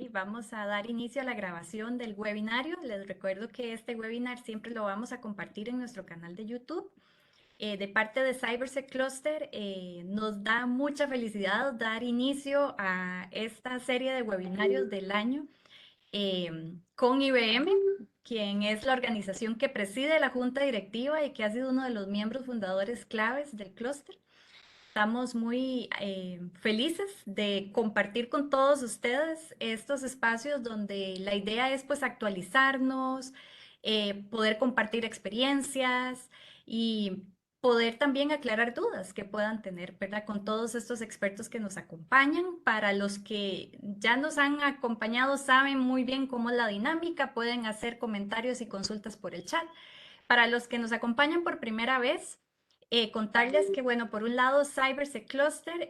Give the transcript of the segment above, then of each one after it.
Y vamos a dar inicio a la grabación del webinario. Les recuerdo que este webinar siempre lo vamos a compartir en nuestro canal de YouTube. De parte de CyberSec Cluster, nos da mucha felicidad dar inicio a esta serie de webinarios del año con IBM, quien es la organización que preside la junta directiva y que ha sido uno de los miembros fundadores claves del clúster. Estamos muy felices de compartir con todos ustedes estos espacios donde la idea es pues actualizarnos, poder compartir experiencias y poder también aclarar dudas que puedan tener, ¿verdad? Con todos estos expertos que nos acompañan. Para los que ya nos han acompañado, saben muy bien cómo es la dinámica, pueden hacer comentarios y consultas por el chat. Para los que nos acompañan por primera vez, contarles que, bueno, por un lado, CyberSec Cluster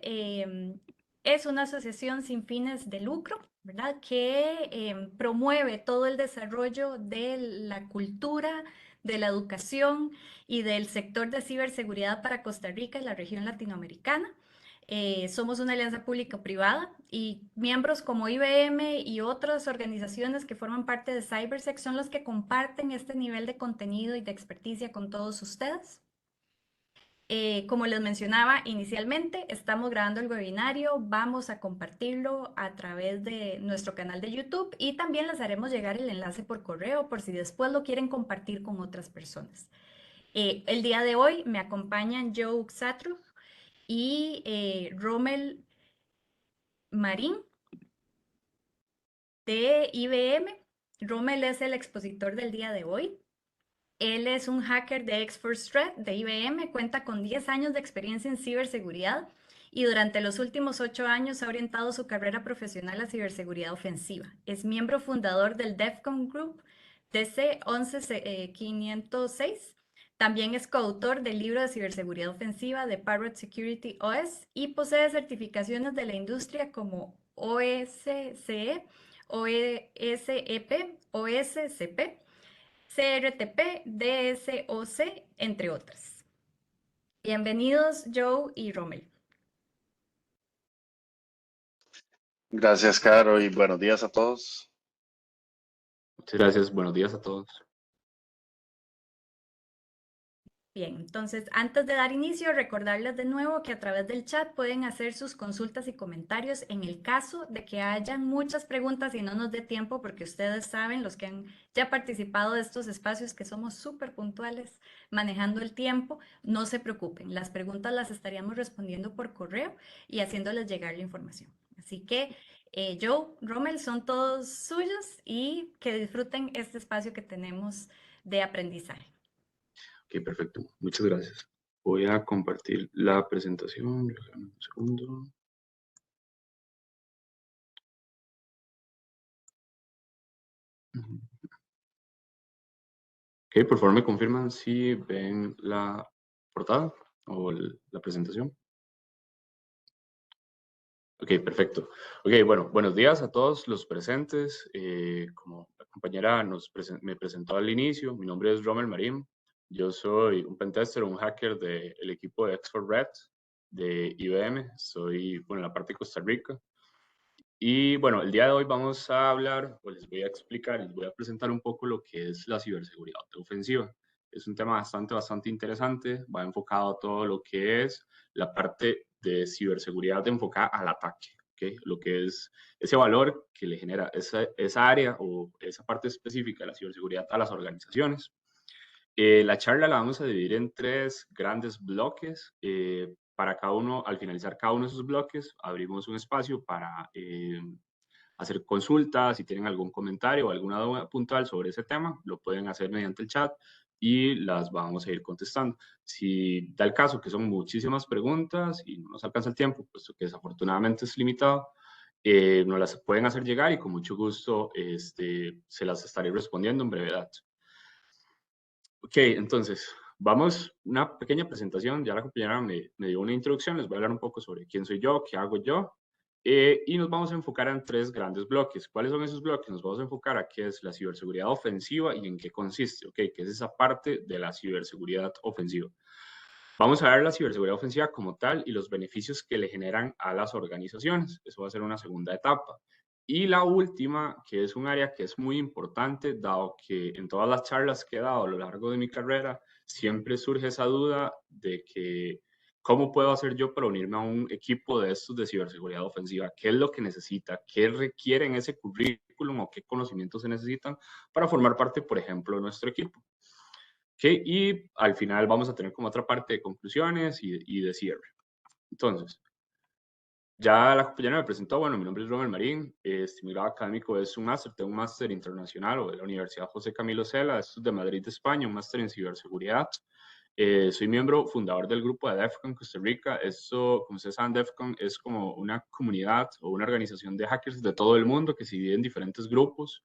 es una asociación sin fines de lucro, ¿verdad? Que promueve todo el desarrollo de la cultura, de la educación y del sector de ciberseguridad para Costa Rica y la región latinoamericana. Somos una alianza público-privada y miembros como IBM y otras organizaciones que forman parte de CyberSec son los que comparten este nivel de contenido y de experticia con todos ustedes. Como les mencionaba inicialmente, estamos grabando el webinario, vamos a compartirlo a través de nuestro canal de YouTube y también les haremos llegar el enlace por correo por si después lo quieren compartir con otras personas. El día de hoy me acompañan Joe Xatru y Rommel Marín de IBM. Rommel es el expositor del día de hoy. Él es un hacker de X-Force Threat de IBM, cuenta con 10 años de experiencia en ciberseguridad y durante los últimos 8 años ha orientado su carrera profesional a ciberseguridad ofensiva. Es miembro fundador del DEFCON Group DC 11506. También es coautor del libro de ciberseguridad ofensiva de Parrot Security OS y posee certificaciones de la industria como OSCE, OSEP, OSCP, CRTP, DSOC, entre otras. Bienvenidos, Joe y Rommel. Gracias, Caro, y buenos días a todos. Muchas gracias, buenos días a todos. Bien, entonces antes de dar inicio, recordarles de nuevo que a través del chat pueden hacer sus consultas y comentarios en el caso de que hayan muchas preguntas y no nos dé tiempo, porque ustedes saben, los que han ya participado de estos espacios, que somos súper puntuales manejando el tiempo, no se preocupen, las preguntas las estaríamos respondiendo por correo y haciéndoles llegar la información. Así que Joe, Rommel, son todos suyos y que disfruten este espacio que tenemos de aprendizaje. Ok, perfecto. Muchas gracias. Voy a compartir la presentación. Un segundo. Ok, por favor me confirman si ven la portada o la presentación. Ok, perfecto. Ok, bueno, buenos días a todos los presentes. Como la compañera me presentó al inicio, mi nombre es Rommel Marín. Yo soy un pentester, un hacker del equipo de X4 Red de IBM. Soy, bueno, en la parte de Costa Rica. Y bueno, el día de hoy vamos a hablar, o les voy a explicar, les voy a presentar un poco lo que es la ciberseguridad ofensiva. Es un tema bastante interesante, va enfocado a todo lo que es la parte de ciberseguridad enfocada al ataque, ¿okay? Lo que es ese valor que le genera esa área o esa parte específica de la ciberseguridad a las organizaciones. La charla la vamos a dividir en 3 grandes bloques. Para cada uno, al finalizar cada uno de esos bloques, abrimos un espacio para hacer consultas. Si tienen algún comentario o alguna duda puntual sobre ese tema, lo pueden hacer mediante el chat y las vamos a ir contestando. Si da el caso que son muchísimas preguntas y no nos alcanza el tiempo, puesto que desafortunadamente es limitado, nos las pueden hacer llegar y con mucho gusto se las estaré respondiendo en brevedad. Ok, entonces, vamos, una pequeña presentación. Ya la compañera me dio una introducción. Les voy a hablar un poco sobre quién soy yo, qué hago yo. Y nos vamos a enfocar en 3 grandes bloques. ¿Cuáles son esos bloques? Nos vamos a enfocar a qué es la ciberseguridad ofensiva y en qué consiste, ¿ok? ¿Qué es esa parte de la ciberseguridad ofensiva? Vamos a ver la ciberseguridad ofensiva como tal y los beneficios que le generan a las organizaciones. Eso va a ser una segunda etapa. Y la última, que es un área que es muy importante, dado que en todas las charlas que he dado a lo largo de mi carrera, siempre surge esa duda de que cómo puedo hacer yo para unirme a un equipo de estos de ciberseguridad ofensiva, qué es lo que necesita, qué requieren ese currículum o qué conocimientos se necesitan para formar parte, por ejemplo, de nuestro equipo. ¿Okay? Y al final vamos a tener como otra parte de conclusiones y de cierre. Entonces, ya la compañera me presentó, bueno, mi nombre es Rommel Marín, mi grado académico es un máster, tengo un máster internacional o de la Universidad José Camilo Cela, esto es de Madrid, España, un máster en ciberseguridad. Soy miembro fundador del grupo de DEFCON Costa Rica. Esto, como ustedes saben, DEFCON es como una comunidad o una organización de hackers de todo el mundo que se divide en diferentes grupos,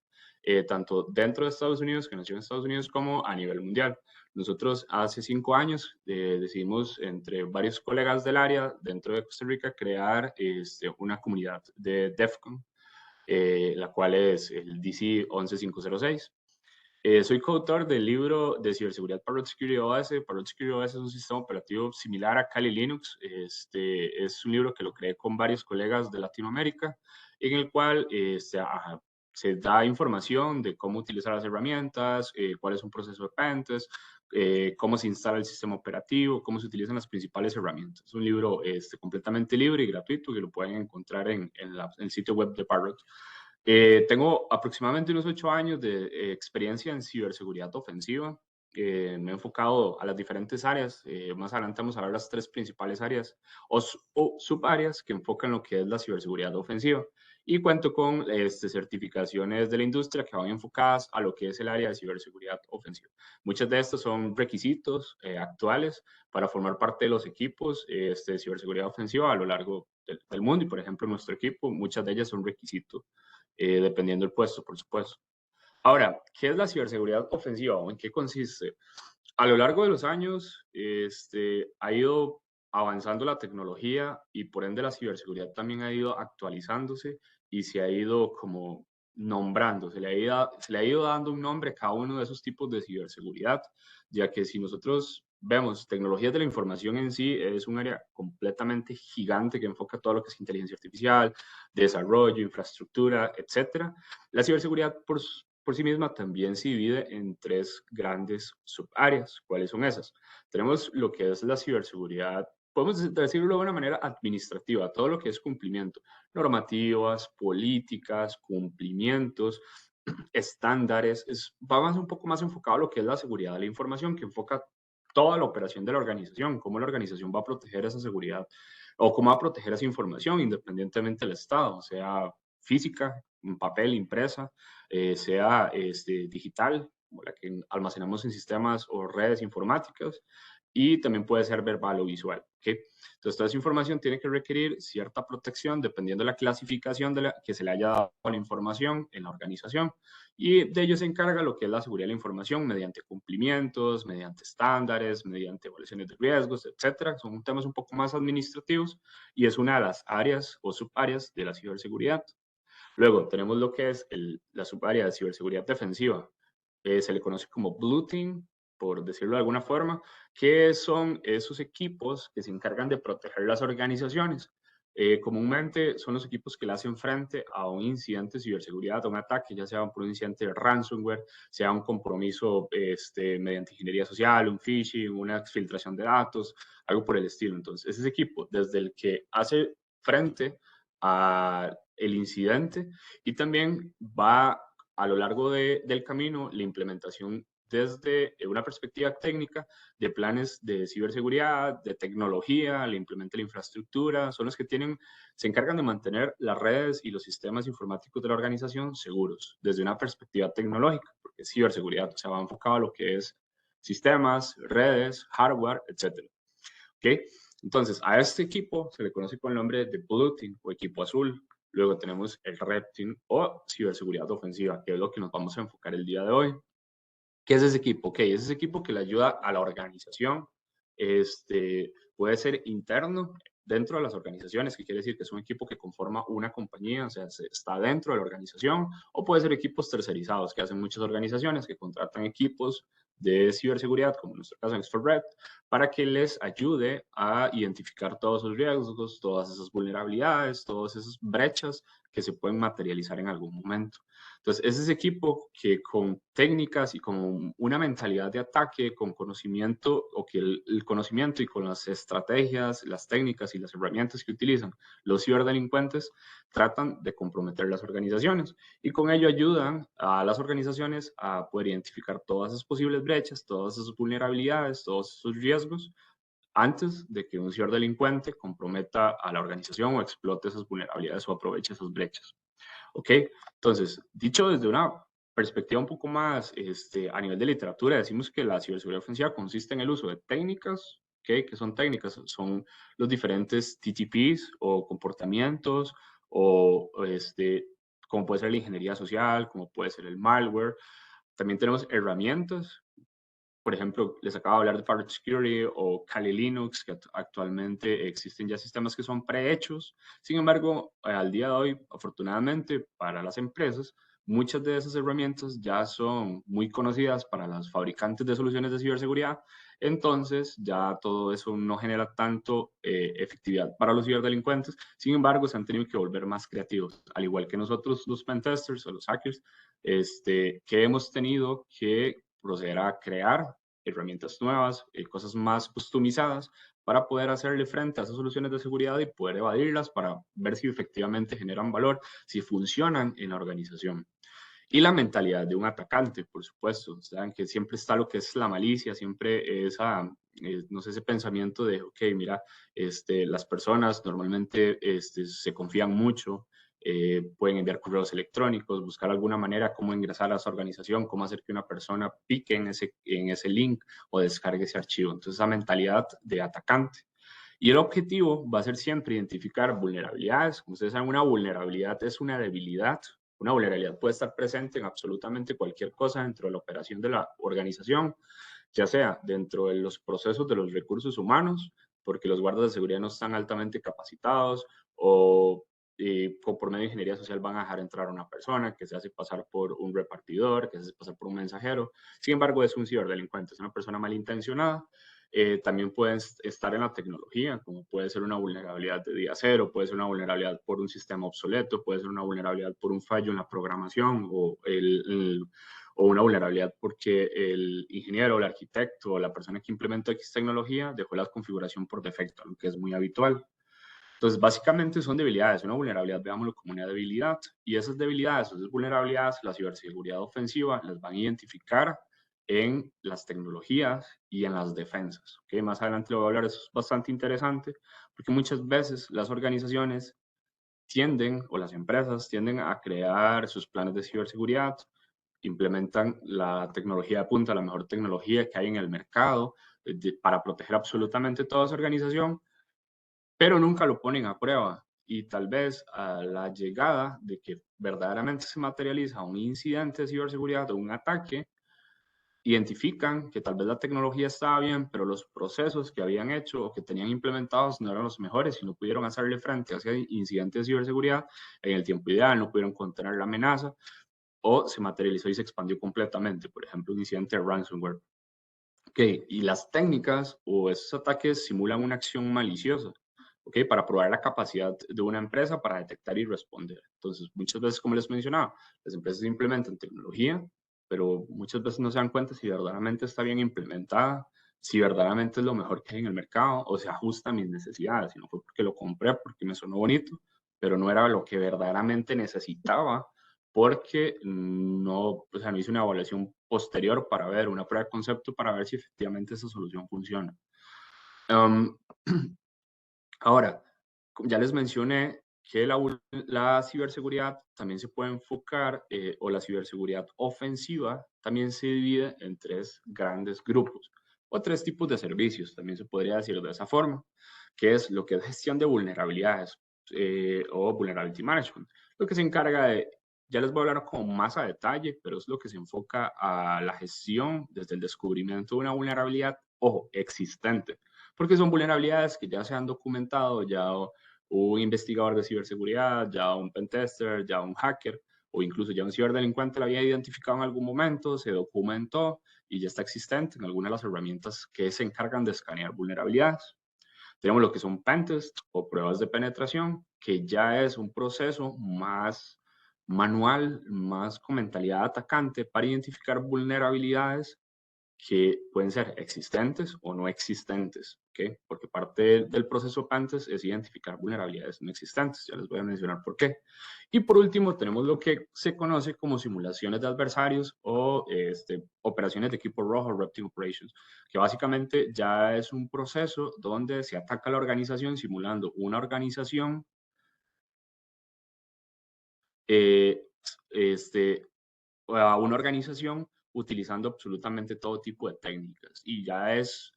tanto dentro de Estados Unidos, que nació en Estados Unidos, como a nivel mundial. Nosotros hace 5 años decidimos, entre varios colegas del área dentro de Costa Rica, crear una comunidad de DEFCON, la cual es el DC 11506. Soy coautor del libro de ciberseguridad Parrot Security OS. Parrot Security OS es un sistema operativo similar a Kali Linux. Es un libro que lo creé con varios colegas de Latinoamérica, en el cual se da información de cómo utilizar las herramientas, cuál es un proceso de pentest, cómo se instala el sistema operativo, cómo se utilizan las principales herramientas. Es un libro completamente libre y gratuito que lo pueden encontrar en el sitio web de Parrot. Tengo aproximadamente unos 8 años de experiencia en ciberseguridad ofensiva. Me he enfocado a las diferentes áreas. Más adelante vamos a ver las 3 principales áreas o subáreas que enfocan lo que es la ciberseguridad ofensiva. Y cuento con certificaciones de la industria que van enfocadas a lo que es el área de ciberseguridad ofensiva. Muchas de estas son requisitos actuales para formar parte de los equipos de ciberseguridad ofensiva a lo largo del mundo. Y, por ejemplo, en nuestro equipo, muchas de ellas son requisitos. Dependiendo del puesto, por supuesto. Ahora, ¿qué es la ciberseguridad ofensiva o en qué consiste? A lo largo de los años, ha ido avanzando la tecnología y por ende la ciberseguridad también ha ido actualizándose y se ha ido como nombrando, se le ha ido dando un nombre a cada uno de esos tipos de ciberseguridad, ya que si nosotros vemos tecnologías de la información en sí, es un área completamente gigante que enfoca todo lo que es inteligencia artificial, desarrollo, infraestructura, etcétera. La ciberseguridad por sí misma también se divide en 3 grandes subáreas. ¿Cuáles son esas? Tenemos lo que es la ciberseguridad, podemos decirlo de una manera administrativa, todo lo que es cumplimiento, normativas, políticas, cumplimientos, estándares, va más un poco más enfocado a lo que es la seguridad de la información, que enfoca toda la operación de la organización, cómo la organización va a proteger esa seguridad o cómo va a proteger esa información independientemente del estado, sea física, en papel, impresa, sea digital, como la que almacenamos en sistemas o redes informáticas, y también puede ser verbal o visual. ¿Okay? Entonces, toda esa información tiene que requerir cierta protección dependiendo de la clasificación que se le haya dado a la información en la organización. Y de ello se encarga lo que es la seguridad de la información mediante cumplimientos, mediante estándares, mediante evaluaciones de riesgos, etcétera. Son temas un poco más administrativos y es una de las áreas o subáreas de la ciberseguridad. Luego tenemos lo que es la subárea de ciberseguridad defensiva. Se le conoce como Blue Team, por decirlo de alguna forma, que son esos equipos que se encargan de proteger las organizaciones. Comúnmente son los equipos que le hacen frente a un incidente de ciberseguridad, a un ataque, ya sea por un incidente de ransomware, sea un compromiso mediante ingeniería social, un phishing, una exfiltración de datos, algo por el estilo. Entonces, ese equipo, desde el que hace frente a el incidente y también va a lo largo del camino la implementación desde una perspectiva técnica de planes de ciberseguridad, de tecnología, le implementa la infraestructura, son los que se encargan de mantener las redes y los sistemas informáticos de la organización seguros desde una perspectiva tecnológica, porque es ciberseguridad, o sea, va enfocado a lo que es sistemas, redes, hardware, etcétera. ¿Okay? Entonces, a este equipo se le conoce con el nombre de Blue Team o equipo azul. Luego tenemos el Red Team o ciberseguridad ofensiva, que es lo que nos vamos a enfocar el día de hoy. ¿Qué es ese equipo? Ok, es ese equipo que le ayuda a la organización. Puede ser interno dentro de las organizaciones, que quiere decir que es un equipo que conforma una compañía, o sea, está dentro de la organización, o puede ser equipos tercerizados que hacen muchas organizaciones que contratan equipos de ciberseguridad, como en nuestro caso en Expert Red, para que les ayude a identificar todos esos riesgos, todas esas vulnerabilidades, todas esas brechas que se pueden materializar en algún momento. Entonces, es ese equipo que con técnicas y con una mentalidad de ataque, con conocimiento, o que el conocimiento y con las estrategias, las técnicas y las herramientas que utilizan los ciberdelincuentes, tratan de comprometer las organizaciones y con ello ayudan a las organizaciones a poder identificar todas esas posibles brechas, todas esas vulnerabilidades, todos esos riesgos antes de que un ciberdelincuente comprometa a la organización o explote esas vulnerabilidades o aproveche esas brechas. ¿Ok? Entonces, dicho desde una perspectiva un poco más a nivel de literatura, decimos que la ciberseguridad ofensiva consiste en el uso de técnicas, ¿ok? ¿Qué son técnicas? Son los diferentes TTPs o comportamientos o como puede ser la ingeniería social, como puede ser el malware. También tenemos herramientas. Por ejemplo, les acabo de hablar de Parrot Security o Kali Linux, que actualmente existen ya sistemas que son prehechos. Sin embargo, al día de hoy, afortunadamente para las empresas, muchas de esas herramientas ya son muy conocidas para los fabricantes de soluciones de ciberseguridad. Entonces, ya todo eso no genera tanto efectividad para los ciberdelincuentes. Sin embargo, se han tenido que volver más creativos, al igual que nosotros, los pentesters o los hackers, que hemos tenido que proceder a crear herramientas nuevas, cosas más customizadas para poder hacerle frente a esas soluciones de seguridad y poder evadirlas para ver si efectivamente generan valor, si funcionan en la organización. Y la mentalidad de un atacante, por supuesto, saben que siempre está lo que es la malicia, siempre esa, no sé, ese pensamiento de, ok, mira, las personas normalmente se confían mucho, pueden enviar correos electrónicos, buscar alguna manera cómo ingresar a esa organización, cómo hacer que una persona pique en ese link o descargue ese archivo. Entonces, esa mentalidad de atacante. Y el objetivo va a ser siempre identificar vulnerabilidades. Como ustedes saben, una vulnerabilidad es una debilidad. Una vulnerabilidad puede estar presente en absolutamente cualquier cosa dentro de la operación de la organización, ya sea dentro de los procesos de los recursos humanos, porque los guardas de seguridad no están altamente capacitados, o por medio de ingeniería social van a dejar entrar a una persona que se hace pasar por un repartidor, que se hace pasar por un mensajero. Sin embargo, es un ciberdelincuente, es una persona malintencionada. También pueden estar en la tecnología, como puede ser una vulnerabilidad de día cero, puede ser una vulnerabilidad por un sistema obsoleto, puede ser una vulnerabilidad por un fallo en la programación o una vulnerabilidad porque el ingeniero, el arquitecto o la persona que implementó X tecnología dejó la configuración por defecto, lo que es muy habitual. Entonces, básicamente son debilidades. Una vulnerabilidad, veámoslo como una debilidad. Y esas debilidades, esas vulnerabilidades, la ciberseguridad ofensiva las van a identificar en las tecnologías y en las defensas. ¿Okay? Más adelante lo voy a hablar, eso es bastante interesante, porque muchas veces las organizaciones tienden, o las empresas tienden a crear sus planes de ciberseguridad, implementan la tecnología de punta, la mejor tecnología que hay en el mercado para proteger absolutamente toda su organización, pero nunca lo ponen a prueba. Y tal vez a la llegada de que verdaderamente se materializa un incidente de ciberseguridad o un ataque, identifican que tal vez la tecnología estaba bien, pero los procesos que habían hecho o que tenían implementados no eran los mejores y no pudieron hacerle frente a ese incidente de ciberseguridad en el tiempo ideal, no pudieron contener la amenaza o se materializó y se expandió completamente. Por ejemplo, un incidente de ransomware. Okay, y las técnicas o esos ataques simulan una acción maliciosa, okay, para probar la capacidad de una empresa para detectar y responder. Entonces, muchas veces, como les mencionaba, las empresas implementan tecnología, pero muchas veces no se dan cuenta si verdaderamente está bien implementada, si verdaderamente es lo mejor que hay en el mercado o se ajusta a mis necesidades. Si no fue porque lo compré, porque me sonó bonito, pero no era lo que verdaderamente necesitaba porque no, o sea, no hice una evaluación posterior para ver, una prueba de concepto para ver si efectivamente esa solución funciona. Ahora, ya les mencioné que la ciberseguridad también se puede enfocar, o la ciberseguridad ofensiva también se divide en tres grandes grupos o tres tipos de servicios, también se podría decir de esa forma, que es lo que es gestión de vulnerabilidades o vulnerability management, lo que se encarga de, ya les voy a hablar como más a detalle, pero es lo que se enfoca a la gestión desde el descubrimiento de una vulnerabilidad, ojo, existente, porque son vulnerabilidades que ya se han documentado, ya un investigador de ciberseguridad, ya un pentester, ya un hacker, o incluso ya un ciberdelincuente la había identificado en algún momento, se documentó y ya está existente en algunas de las herramientas que se encargan de escanear vulnerabilidades. Tenemos lo que son pentests o pruebas de penetración, que ya es un proceso más manual, más con mentalidad atacante para identificar vulnerabilidades que pueden ser existentes o no existentes, ¿ok? Porque parte del proceso antes es identificar vulnerabilidades no existentes, ya les voy a mencionar por qué. Y por último, tenemos lo que se conoce como simulaciones de adversarios o operaciones de equipo rojo, Red Team Operations, que básicamente ya es un proceso donde se ataca a la organización simulando una organización a una organización utilizando absolutamente todo tipo de técnicas y ya es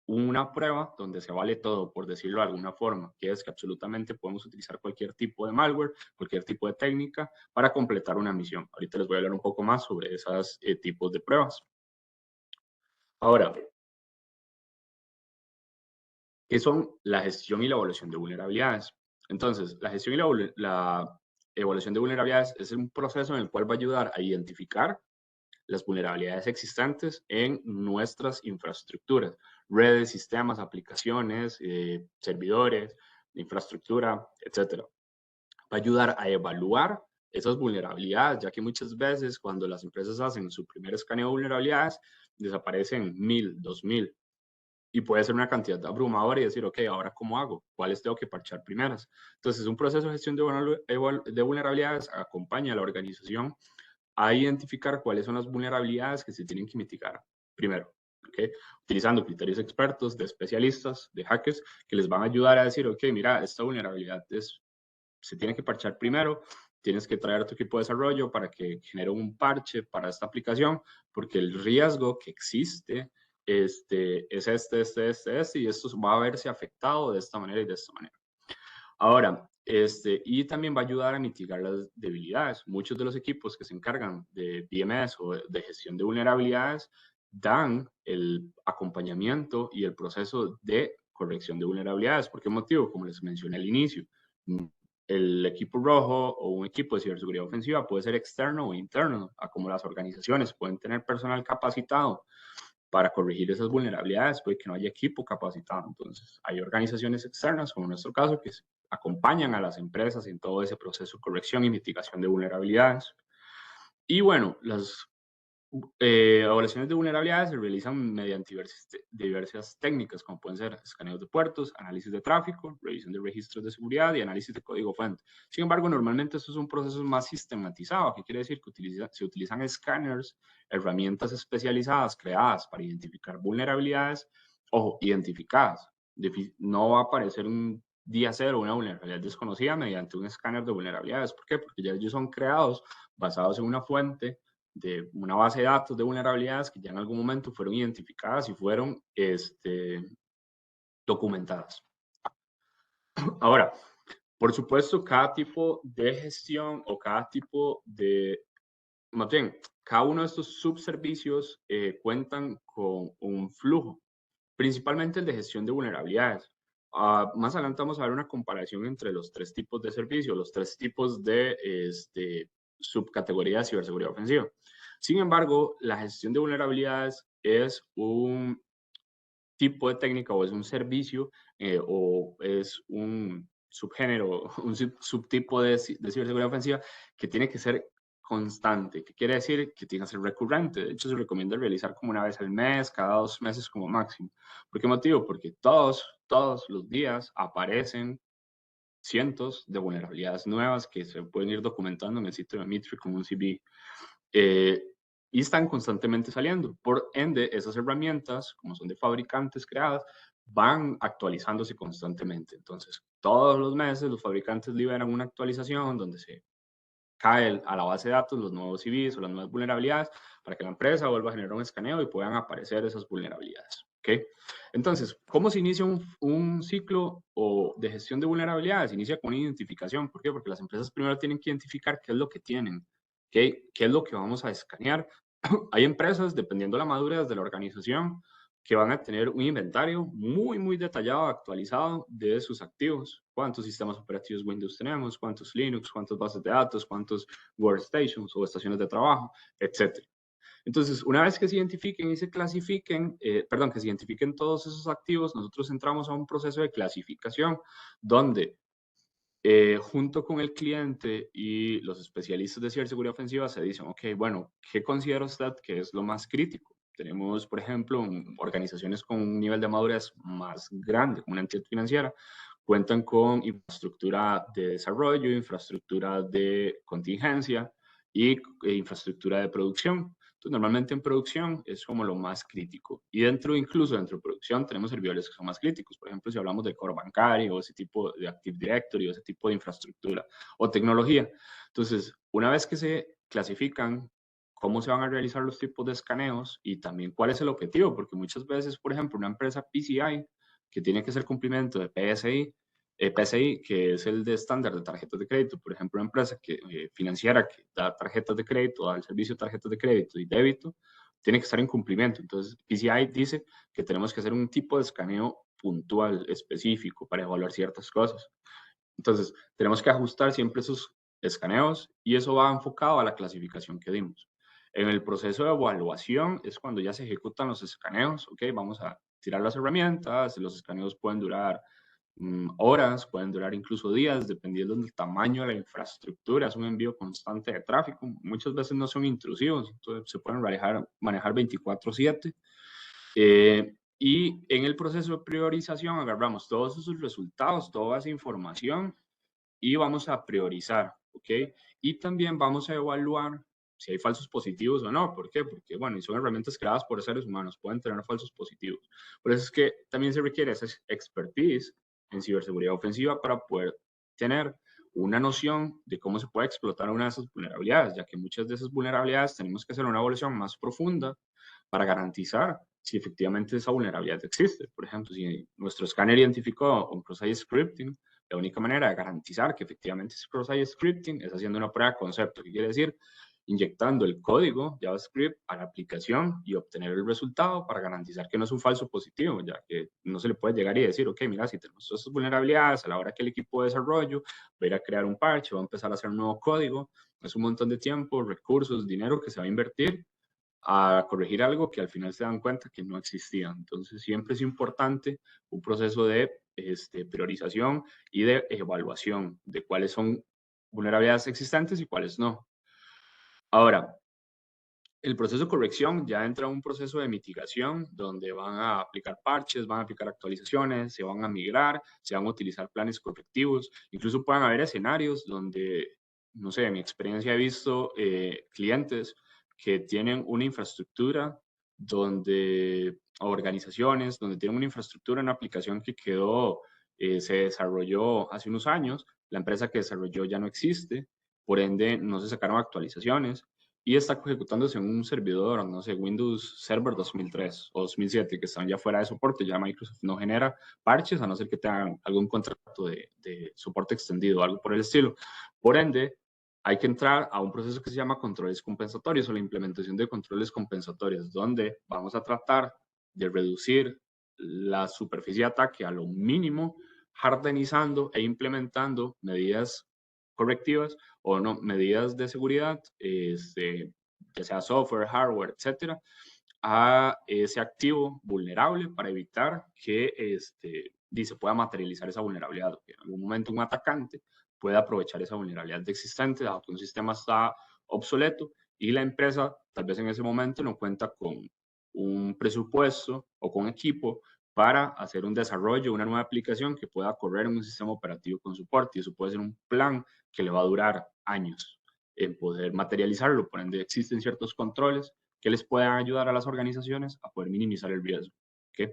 una prueba donde se vale todo, por decirlo de alguna forma, que es que absolutamente podemos utilizar cualquier tipo de malware, cualquier tipo de técnica para completar una misión. Ahorita les voy a hablar un poco más sobre esos tipos de pruebas. Ahora, ¿qué son la gestión y la evaluación de vulnerabilidades? Entonces, la gestión y la evaluación de vulnerabilidades es un proceso en el cual va a ayudar a identificar las vulnerabilidades existentes en nuestras infraestructuras, redes, sistemas, aplicaciones, servidores, infraestructura, etcétera. Va a ayudar a evaluar esas vulnerabilidades, ya que muchas veces cuando las empresas hacen su primer escaneo de vulnerabilidades, desaparecen 1000, 2000, y puede ser una cantidad abrumadora y decir, ok, ahora ¿cómo hago? ¿Cuáles tengo que parchar primeras? Entonces, un proceso de gestión de vulnerabilidades acompaña a la organización a identificar cuáles son las vulnerabilidades que se tienen que mitigar primero, ¿okay? Utilizando criterios expertos de especialistas, de hackers, que les van a ayudar a decir, ok, mira, esta vulnerabilidad se tiene que parchar primero, tienes que traer a tu equipo de desarrollo para que genere un parche para esta aplicación, porque el riesgo que existe es y esto va a verse afectado de esta manera y de esta manera. Ahora, y también va a ayudar a mitigar las debilidades. Muchos de los equipos que se encargan de DMS o de gestión de vulnerabilidades dan el acompañamiento y el proceso de corrección de vulnerabilidades. ¿Por qué motivo? Como les mencioné al inicio, el equipo rojo o un equipo de ciberseguridad ofensiva puede ser externo o interno, a como las organizaciones pueden tener personal capacitado para corregir esas vulnerabilidades, puede que no haya equipo capacitado. Entonces, hay organizaciones externas, como en nuestro caso, que acompañan a las empresas en todo ese proceso de corrección y mitigación de vulnerabilidades. Y bueno, las evaluaciones de vulnerabilidades se realizan mediante diversas técnicas, como pueden ser escaneos de puertos, análisis de tráfico, revisión de registros de seguridad y análisis de código fuente. Sin embargo, normalmente estos son procesos más sistematizados, que quiere decir que se utilizan escáneres, herramientas especializadas creadas para identificar vulnerabilidades, ojo, identificadas. No va a aparecer un día cero una vulnerabilidad desconocida mediante un escáner de vulnerabilidades. ¿Por qué? Porque ya ellos son creados basados en una fuente de una base de datos de vulnerabilidades que ya en algún momento fueron identificadas y fueron documentadas. Ahora, por supuesto, cada tipo de gestión o cada tipo de, más bien, cada uno de estos subservicios cuentan con un flujo, principalmente el de gestión de vulnerabilidades. Más adelante vamos a ver una comparación entre los tres tipos de servicios, los tres tipos de subcategoría de ciberseguridad ofensiva. Sin embargo, la gestión de vulnerabilidades es un tipo de técnica o es un servicio o es un subgénero, un subtipo de ciberseguridad ofensiva que tiene que ser constante, que quiere decir que tiene que ser recurrente. De hecho, se recomienda realizar como una vez al mes, cada 2 meses como máximo. ¿Por qué motivo? Porque todos los días aparecen cientos de vulnerabilidades nuevas que se pueden ir documentando en el sitio de Mitri como un CV. Y están constantemente saliendo. Por ende, esas herramientas, como son de fabricantes creadas, van actualizándose constantemente. Entonces, todos los meses los fabricantes liberan una actualización donde se cae a la base de datos los nuevos CVs o las nuevas vulnerabilidades para que la empresa vuelva a generar un escaneo y puedan aparecer esas vulnerabilidades. ¿Okay? Entonces, ¿cómo se inicia un ciclo de gestión de vulnerabilidades? Inicia con una identificación. ¿Por qué? Porque las empresas primero tienen que identificar qué es lo que tienen, qué es lo que vamos a escanear. Hay empresas, dependiendo de la madurez de la organización, que van a tener un inventario muy, muy detallado, actualizado de sus activos. ¿Cuántos sistemas operativos Windows tenemos? ¿Cuántos Linux? ¿Cuántas bases de datos? ¿Cuántos workstations o estaciones de trabajo? Etcétera. Entonces, una vez que se identifiquen y se clasifiquen, que se identifiquen todos esos activos, nosotros entramos a un proceso de clasificación donde junto con el cliente y los especialistas de ciberseguridad ofensiva se dicen, ok, bueno, ¿qué considera usted que es lo más crítico? Tenemos, por ejemplo, organizaciones con un nivel de madurez más grande, como una entidad financiera, cuentan con infraestructura de desarrollo, infraestructura de contingencia y infraestructura de producción. Entonces, normalmente en producción es como lo más crítico. Y incluso dentro de producción, tenemos servidores que son más críticos. Por ejemplo, si hablamos de core bancario o ese tipo de Active Directory o ese tipo de infraestructura o tecnología. Entonces, una vez que se clasifican cómo se van a realizar los tipos de escaneos y también cuál es el objetivo, porque muchas veces, por ejemplo, una empresa PCI que tiene que hacer cumplimiento de PCI, que es el de estándar de tarjetas de crédito, por ejemplo, una empresa financiera que da tarjetas de crédito, da el servicio de tarjetas de crédito y débito, tiene que estar en cumplimiento. Entonces, PCI dice que tenemos que hacer un tipo de escaneo puntual, específico, para evaluar ciertas cosas. Entonces, tenemos que ajustar siempre esos escaneos y eso va enfocado a la clasificación que dimos. En el proceso de evaluación es cuando ya se ejecutan los escaneos, ok, vamos a tirar las herramientas, los escaneos pueden durar horas, pueden durar incluso días, dependiendo del tamaño de la infraestructura. Es un envío constante de tráfico. Muchas veces no son intrusivos, entonces se pueden manejar 24/7. Y en el proceso de priorización agarramos todos esos resultados, toda esa información y vamos a priorizar, ¿ok? Y también vamos a evaluar si hay falsos positivos o no. ¿Por qué? Porque, bueno, y son herramientas creadas por seres humanos, pueden tener falsos positivos. Por eso es que también se requiere esa expertise en ciberseguridad ofensiva para poder tener una noción de cómo se puede explotar una de esas vulnerabilidades, ya que muchas de esas vulnerabilidades tenemos que hacer una evaluación más profunda para garantizar si efectivamente esa vulnerabilidad existe. Por ejemplo, si nuestro escáner identificó un cross-site scripting, la única manera de garantizar que efectivamente es cross-site scripting es haciendo una prueba de concepto, que quiere decir inyectando el código JavaScript a la aplicación y obtener el resultado para garantizar que no es un falso positivo, ya que no se le puede llegar y decir, ok, mira, si tenemos todas estas vulnerabilidades, a la hora que el equipo de desarrollo va a ir a crear un parche, va a empezar a hacer un nuevo código, es un montón de tiempo, recursos, dinero que se va a invertir a corregir algo que al final se dan cuenta que no existía. Entonces, siempre es importante un proceso de priorización y de evaluación de cuáles son vulnerabilidades existentes y cuáles no. Ahora, el proceso de corrección ya entra un proceso de mitigación donde van a aplicar parches, van a aplicar actualizaciones, se van a migrar, se van a utilizar planes correctivos, incluso pueden haber escenarios donde, no sé, en mi experiencia he visto clientes que tienen una infraestructura donde, o organizaciones donde tienen una infraestructura, una aplicación que se desarrolló hace unos años, la empresa que desarrolló ya no existe, por ende no se sacaron actualizaciones y está ejecutándose en un servidor, no sé, Windows Server 2003 o 2007, que están ya fuera de soporte. Ya Microsoft no genera parches, a no ser que tengan algún contrato de soporte extendido o algo por el estilo. Por ende, hay que entrar a un proceso que se llama controles compensatorios o la implementación de controles compensatorios, donde vamos a tratar de reducir la superficie de ataque a lo mínimo, hardenizando e implementando medidas correctivas o no, medidas de seguridad, ya sea software, hardware, etcétera, a ese activo vulnerable para evitar que se pueda materializar esa vulnerabilidad. Que en algún momento un atacante pueda aprovechar esa vulnerabilidad existente, dado que un sistema está obsoleto y la empresa tal vez en ese momento no cuenta con un presupuesto o con equipo para hacer un desarrollo, una nueva aplicación que pueda correr en un sistema operativo con soporte. Y eso puede ser un plan que le va a durar años en poder materializarlo. Por ende, existen ciertos controles que les puedan ayudar a las organizaciones a poder minimizar el riesgo. ¿Okay?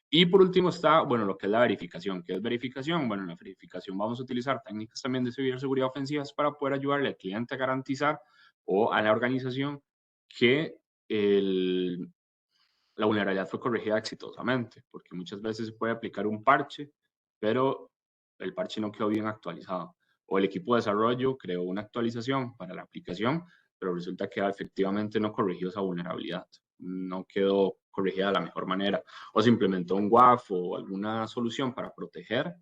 Y por último está, bueno, lo que es la verificación. ¿Qué es verificación? Bueno, en la verificación vamos a utilizar técnicas también de ciberseguridad ofensivas para poder ayudarle al cliente a garantizar o a la organización que la vulnerabilidad fue corregida exitosamente, porque muchas veces se puede aplicar un parche, pero el parche no quedó bien actualizado. O el equipo de desarrollo creó una actualización para la aplicación, pero resulta que efectivamente no corrigió esa vulnerabilidad, no quedó corregida de la mejor manera, o se implementó un WAF o alguna solución para proteger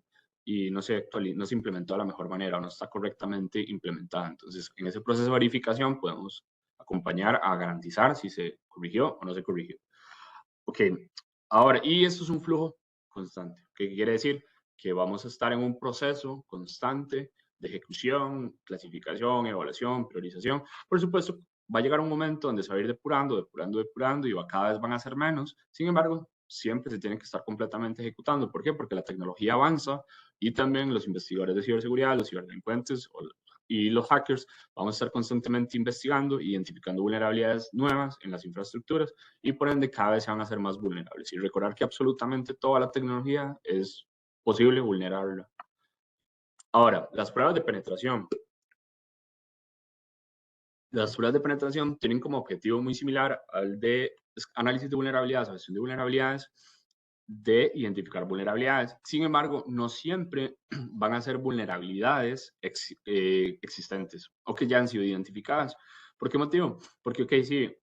y no se implementó de la mejor manera o no está correctamente implementada. Entonces, en ese proceso de verificación podemos acompañar a garantizar si se corrigió o no se corrigió. Ok, ahora, y esto es un flujo constante. ¿Qué quiere decir? Que vamos a estar en un proceso constante de ejecución, clasificación, evaluación, priorización. Por supuesto, va a llegar un momento donde se va a ir depurando, depurando, depurando y cada vez van a ser menos. Sin embargo, siempre se tiene que estar completamente ejecutando. ¿Por qué? Porque la tecnología avanza y también los investigadores de ciberseguridad, los ciberdelincuentes y los hackers vamos a estar constantemente investigando, identificando vulnerabilidades nuevas en las infraestructuras y por ende cada vez se van a hacer más vulnerables. Y recordar que absolutamente toda la tecnología es posible vulnerarla. Ahora, las pruebas de penetración. Las pruebas de penetración tienen como objetivo muy similar al de análisis de vulnerabilidades, gestión de vulnerabilidades, de identificar vulnerabilidades. Sin embargo, no siempre van a ser vulnerabilidades existentes o que ya han sido identificadas. ¿Por qué motivo? Porque, ok, sí,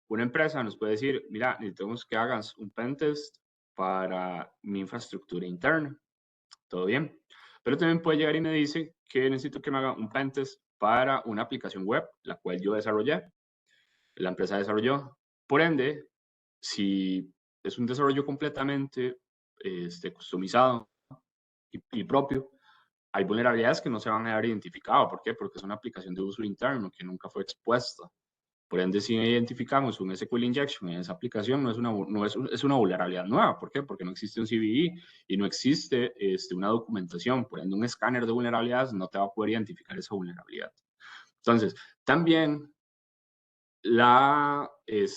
una empresa nos puede decir, mira, necesitamos que hagas un pentest para mi infraestructura interna. Todo bien. Pero también puede llegar y me dice que necesito que me haga un pentest para una aplicación web, la cual yo desarrollé, la empresa desarrolló. Por ende, si es un desarrollo completamente customizado y propio, hay vulnerabilidades que no se van a haber identificado. ¿Por qué? Porque es una aplicación de uso interno que nunca fue expuesta. Por ende, si identificamos un SQL injection en esa aplicación, es una vulnerabilidad nueva. ¿Por qué? Porque no existe un CVE y no existe una documentación. Por ende, un escáner de vulnerabilidades no te va a poder identificar esa vulnerabilidad. Entonces, también la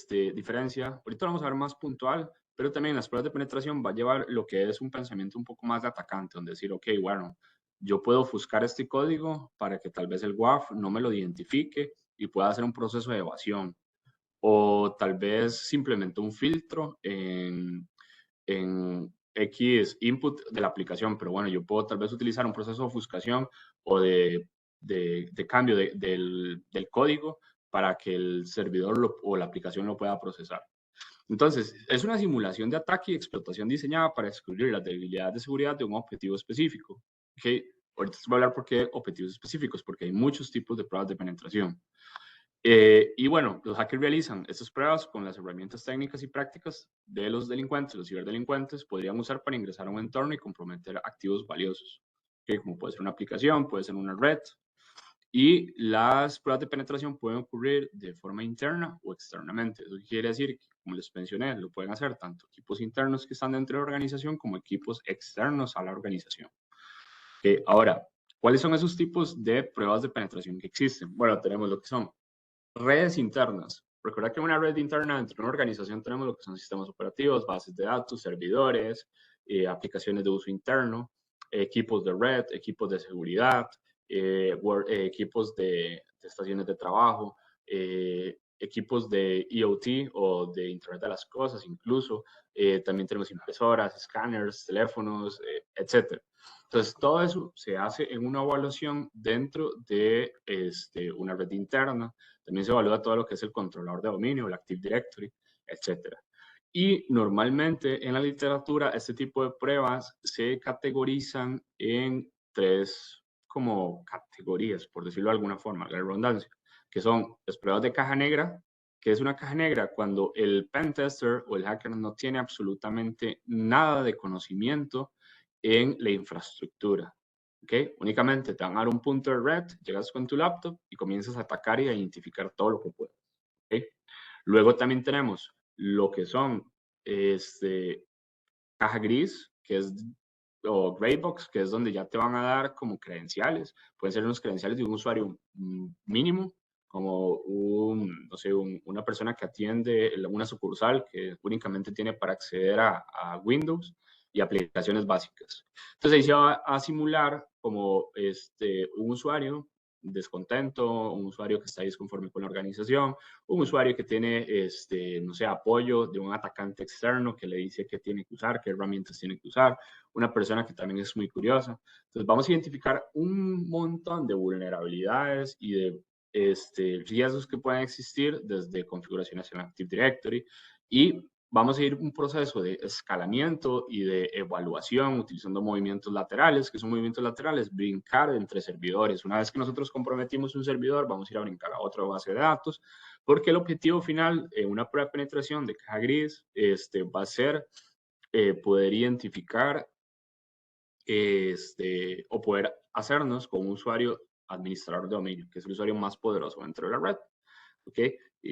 diferencia, ahorita vamos a ver más puntual, pero también las pruebas de penetración va a llevar lo que es un pensamiento un poco más de atacante, donde decir, ok, bueno, yo puedo ofuscar este código para que tal vez el WAF no me lo identifique y pueda hacer un proceso de evasión. O tal vez simplemente un filtro en X input de la aplicación, pero bueno, yo puedo tal vez utilizar un proceso de ofuscación o de cambio del código para que el servidor o la aplicación lo pueda procesar. Entonces, es una simulación de ataque y explotación diseñada para descubrir las debilidades de seguridad de un objetivo específico. ¿Okay? Ahorita les voy a hablar por qué objetivos específicos, porque hay muchos tipos de pruebas de penetración. Y bueno, los hackers realizan estas pruebas con las herramientas técnicas y prácticas de los delincuentes. Los ciberdelincuentes podrían usar para ingresar a un entorno y comprometer activos valiosos, ¿okay? Como puede ser una aplicación, puede ser una red. Y las pruebas de penetración pueden ocurrir de forma interna o externamente. Eso quiere decir que, como les mencioné, lo pueden hacer tanto equipos internos que están dentro de la organización como equipos externos a la organización. Ahora, ¿cuáles son esos tipos de pruebas de penetración que existen? Bueno, tenemos lo que son redes internas. Recuerda que en una red interna dentro de una organización tenemos lo que son sistemas operativos, bases de datos, servidores, aplicaciones de uso interno, equipos de red, equipos de seguridad, equipos de estaciones de trabajo, equipos de IoT o de Internet de las Cosas incluso. También tenemos impresoras, escáneres, teléfonos, etc. Entonces, todo eso se hace en una evaluación dentro de una red interna. También se evalúa todo lo que es el controlador de dominio, el Active Directory, etc. Y normalmente en la literatura este tipo de pruebas se categorizan en tres como categorías, por decirlo de alguna forma, la redundancia, que son las pruebas de caja negra, que es una caja negra cuando el pentester o el hacker no tiene absolutamente nada de conocimiento en la infraestructura. ¿Okay? Únicamente te van a dar un punto de red, llegas con tu laptop y comienzas a atacar y a identificar todo lo que puedes. ¿Okay? Luego también tenemos lo que son caja gris, que es, o gray box, que es donde ya te van a dar como credenciales. Pueden ser unos credenciales de un usuario mínimo, como no sé, una persona que atiende una sucursal que únicamente tiene para acceder a Windows y aplicaciones básicas. Entonces ahí se va a simular como un usuario descontento, un usuario que está disconforme con la organización, un usuario que tiene, no sé, apoyo de un atacante externo que le dice qué tiene que usar, qué herramientas tiene que usar, una persona que también es muy curiosa. Entonces vamos a identificar un montón de vulnerabilidades y de riesgos que pueden existir desde configuraciones en Active Directory y vamos a ir un proceso de escalamiento y de evaluación utilizando movimientos laterales. ¿Qué son movimientos laterales? Brincar entre servidores. Una vez que nosotros comprometimos un servidor, vamos a ir a brincar a otra base de datos, porque el objetivo final en una prueba de penetración de caja gris va a ser poder identificar o poder hacernos con un usuario administrador de dominio, que es el usuario más poderoso dentro de la red. ¿Ok? Y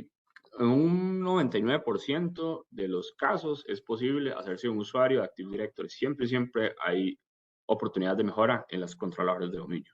en un 99% de los casos es posible hacerse un usuario de Active Directory. Siempre hay oportunidades de mejora en las controladores de dominio.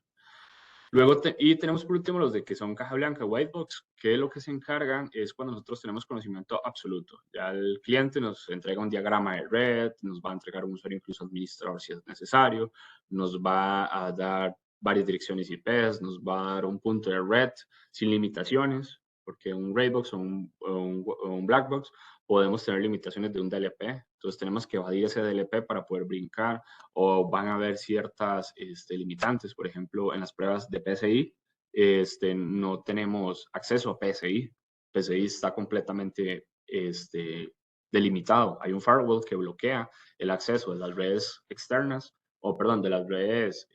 Luego, tenemos por último los de que son caja blanca, white box, que lo que se encargan es cuando nosotros tenemos conocimiento absoluto. Ya el cliente nos entrega un diagrama de red, nos va a entregar un usuario incluso administrador si es necesario, nos va a dar varias direcciones IPs, nos va a dar un punto de red sin limitaciones, porque un red box o un black box podemos tener limitaciones de un DLP. Entonces tenemos que evadir ese DLP para poder brincar, o van a haber ciertas limitantes. Por ejemplo, en las pruebas de PCI no tenemos acceso a PCI. PCI está completamente delimitado. Hay un firewall que bloquea el acceso de las redes externas, o perdón, de las redes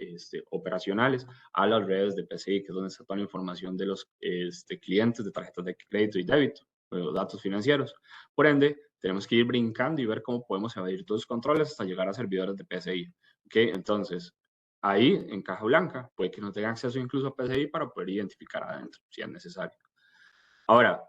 operacionales a las redes de PCI, que es donde está toda la información de los clientes de tarjetas de crédito y débito, los datos financieros. Por ende, tenemos que ir brincando y ver cómo podemos evadir todos los controles hasta llegar a servidores de PCI. ¿Okay? Entonces, ahí en caja blanca puede que no tenga acceso incluso a PCI para poder identificar adentro, si es necesario. Ahora,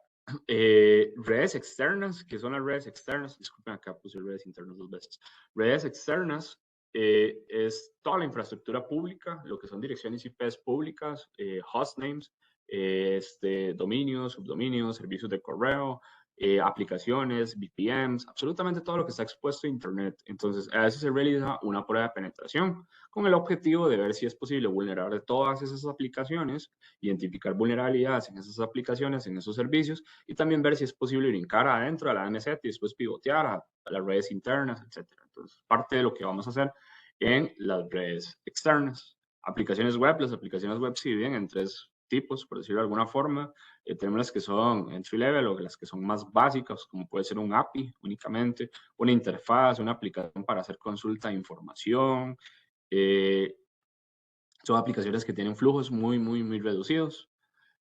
redes externas, ¿qué son las redes externas? Disculpen, acá puse redes internas 2 veces. Redes externas es toda la infraestructura pública, lo que son direcciones IPs públicas, hostnames, dominios, subdominios, servicios de correo, aplicaciones, VPNs, absolutamente todo lo que está expuesto a Internet. Entonces, a eso se realiza una prueba de penetración con el objetivo de ver si es posible vulnerar de todas esas aplicaciones, identificar vulnerabilidades en esas aplicaciones, en esos servicios, y también ver si es posible brincar adentro de la DMZ y después pivotear a las redes internas, etc. Entonces, parte de lo que vamos a hacer en las redes externas. Aplicaciones web, las aplicaciones web se dividen en 3 tipos, por decirlo de alguna forma. Tenemos las que son entry level o las que son más básicas, como puede ser un API únicamente, una interfaz, una aplicación para hacer consulta de información. Son aplicaciones que tienen flujos muy reducidos.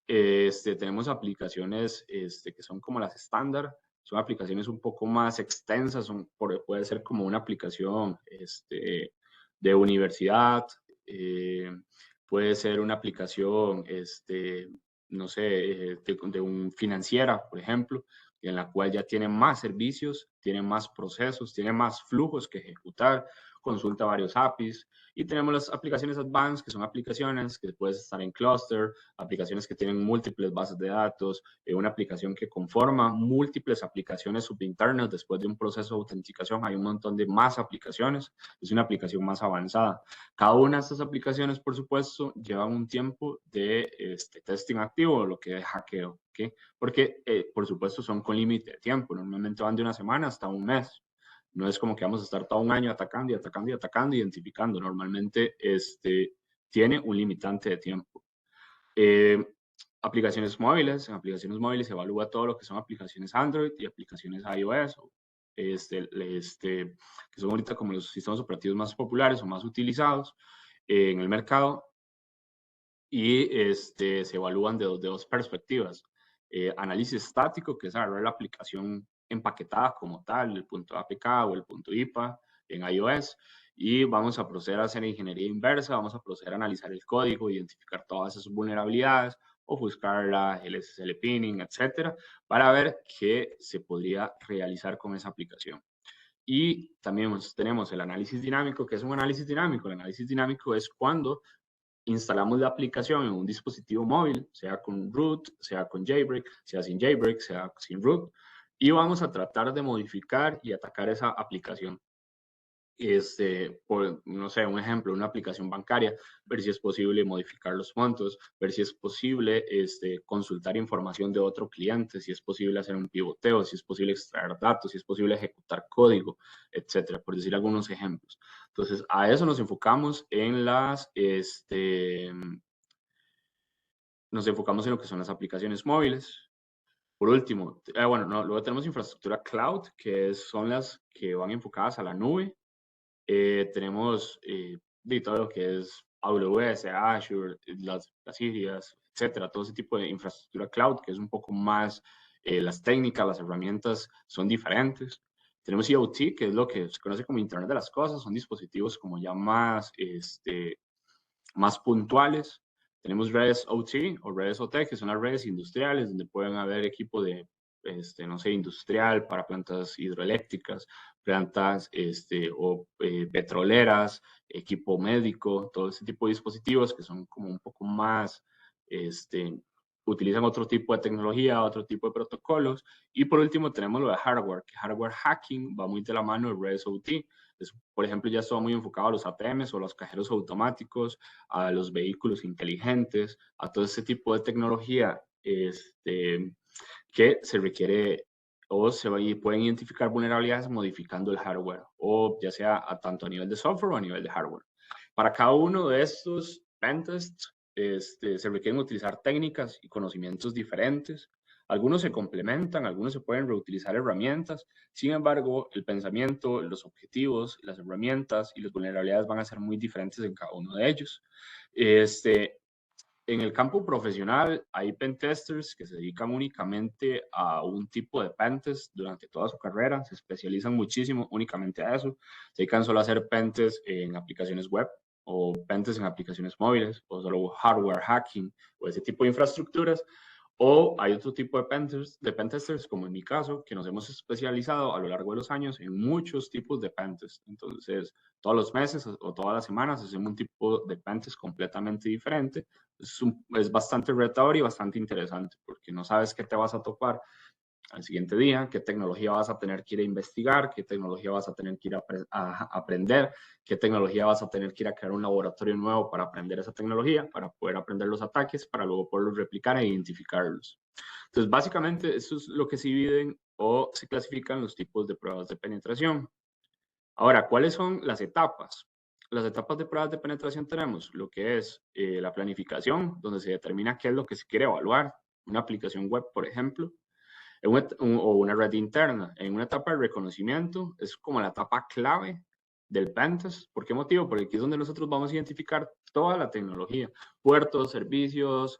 Tenemos aplicaciones que son como las estándar, son aplicaciones un poco más extensas, puede ser como una aplicación de universidad, puede ser una aplicación, no sé, de un financiera, por ejemplo, en la cual ya tiene más servicios, tiene más procesos, tiene más flujos que ejecutar, consulta varios APIs. Y tenemos las aplicaciones advanced, que son aplicaciones que puedes estar en cluster, aplicaciones que tienen múltiples bases de datos, una aplicación que conforma múltiples aplicaciones subinternas. Después de un proceso de autenticación hay un montón de más aplicaciones, es una aplicación más avanzada. Cada una de estas aplicaciones, por supuesto, lleva un tiempo de testing activo, lo que es hackeo, ¿okay? Porque, por supuesto, son con límite de tiempo, normalmente van de una semana hasta un mes. No es como que vamos a estar todo un año atacando, identificando. Normalmente tiene un limitante de tiempo. Aplicaciones móviles. En aplicaciones móviles se evalúa todo lo que son aplicaciones Android y aplicaciones iOS, que son ahorita como los sistemas operativos más populares o más utilizados en el mercado. Y se evalúan de dos perspectivas. Análisis estático, que es agarrar la aplicación empaquetada como tal, el punto APK o el punto IPA en iOS, y vamos a proceder a hacer ingeniería inversa, vamos a proceder a analizar el código, identificar todas esas vulnerabilidades, ofuscarla, el SSL pinning, etcétera, para ver qué se podría realizar con esa aplicación. Y también tenemos el análisis dinámico. ¿Qué es un análisis dinámico? El análisis dinámico es cuando instalamos la aplicación en un dispositivo móvil, sea con root, sea con jailbreak, sea sin jailbreak, sea sin root, y vamos a tratar de modificar y atacar esa aplicación. Por, no sé, un ejemplo, una aplicación bancaria, ver si es posible modificar los montos, ver si es posible consultar información de otro cliente, si es posible hacer un pivoteo, si es posible extraer datos, si es posible ejecutar código, etcétera, por decir algunos ejemplos. Entonces, a eso nos enfocamos en nos enfocamos en lo que son las aplicaciones móviles. Por último, bueno, no, luego tenemos infraestructura cloud, que son las que van enfocadas a la nube. Tenemos de todo lo que es AWS, Azure, las IRIAS, etcétera, todo ese tipo de infraestructura cloud, que es un poco más, las técnicas, las herramientas son diferentes. Tenemos IoT, que es lo que se conoce como Internet de las Cosas, son dispositivos como ya más, más puntuales. Tenemos redes OT o redes OT, que son las redes industriales, donde pueden haber equipo de, no sé, industrial para plantas hidroeléctricas, plantas petroleras, equipo médico, todo ese tipo de dispositivos que son como un poco más, utilizan otro tipo de tecnología, otro tipo de protocolos. Y por último tenemos lo de hardware, que hardware hacking va muy de la mano de redes OT. Por ejemplo, ya está muy enfocado a los ATMs o los cajeros automáticos, a los vehículos inteligentes, a todo ese tipo de tecnología que se requiere o pueden identificar vulnerabilidades modificando el hardware, o ya sea tanto a nivel de software o a nivel de hardware. Para cada uno de estos pentests se requieren utilizar técnicas y conocimientos diferentes. Algunos se complementan, algunos se pueden reutilizar herramientas. Sin embargo, el pensamiento, los objetivos, las herramientas y las vulnerabilidades van a ser muy diferentes en cada uno de ellos. En el campo profesional hay pentesters que se dedican únicamente a un tipo de pentest durante toda su carrera, se especializan muchísimo únicamente a eso, se dedican solo a hacer pentest en aplicaciones web o pentest en aplicaciones móviles o solo hardware hacking o ese tipo de infraestructuras. O hay otro tipo de pentesters, como en mi caso, que nos hemos especializado a lo largo de los años en muchos tipos de pentest. Entonces, todos los meses o todas las semanas hacemos un tipo de pentest completamente diferente. Es bastante retador y bastante interesante porque no sabes qué te vas a topar al siguiente día, qué tecnología vas a tener que ir a investigar, qué tecnología vas a tener que ir a aprender, qué tecnología vas a tener que ir a crear un laboratorio nuevo para aprender esa tecnología, para poder aprender los ataques, para luego poderlos replicar e identificarlos. Entonces, básicamente, eso es lo que se dividen o se clasifican los tipos de pruebas de penetración. Ahora, ¿cuáles son las etapas? Las etapas de pruebas de penetración tenemos lo que es la planificación, donde se determina qué es lo que se quiere evaluar, una aplicación web, por ejemplo, o una red interna. En una etapa de reconocimiento es como la etapa clave del pentest. ¿Por qué motivo? Porque aquí es donde nosotros vamos a identificar toda la tecnología, puertos, servicios,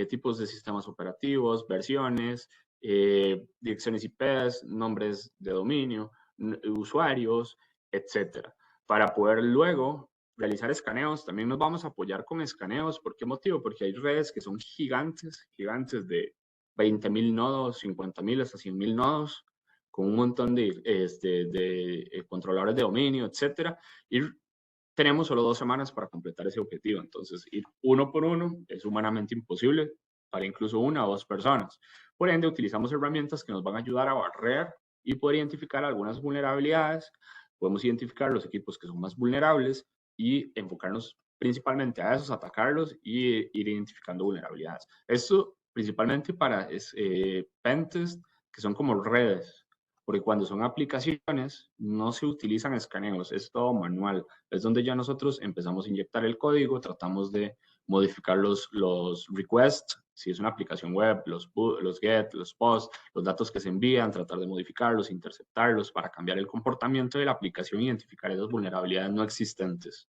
tipos de sistemas operativos, versiones, direcciones IPs, nombres de dominio, usuarios, etcétera. Para poder luego realizar escaneos, también nos vamos a apoyar con escaneos. ¿Por qué motivo? Porque hay redes que son gigantes, gigantes de 20.000 nodos, 50.000 hasta 100.000 nodos, con un montón de controladores de dominio, etcétera. Y tenemos solo 2 semanas para completar ese objetivo. Entonces, ir uno por uno es humanamente imposible para incluso 1 o 2 personas. Por ende, utilizamos herramientas que nos van a ayudar a barrer y poder identificar algunas vulnerabilidades. Podemos identificar los equipos que son más vulnerables y enfocarnos principalmente a esos, atacarlos y ir identificando vulnerabilidades. Esto principalmente para pentest, que son como redes, porque cuando son aplicaciones no se utilizan escaneos, es todo manual. Es donde ya nosotros empezamos a inyectar el código, tratamos de modificar los requests, si es una aplicación web, los get, los post, los datos que se envían, tratar de modificarlos, interceptarlos para cambiar el comportamiento de la aplicación e identificar esas vulnerabilidades no existentes.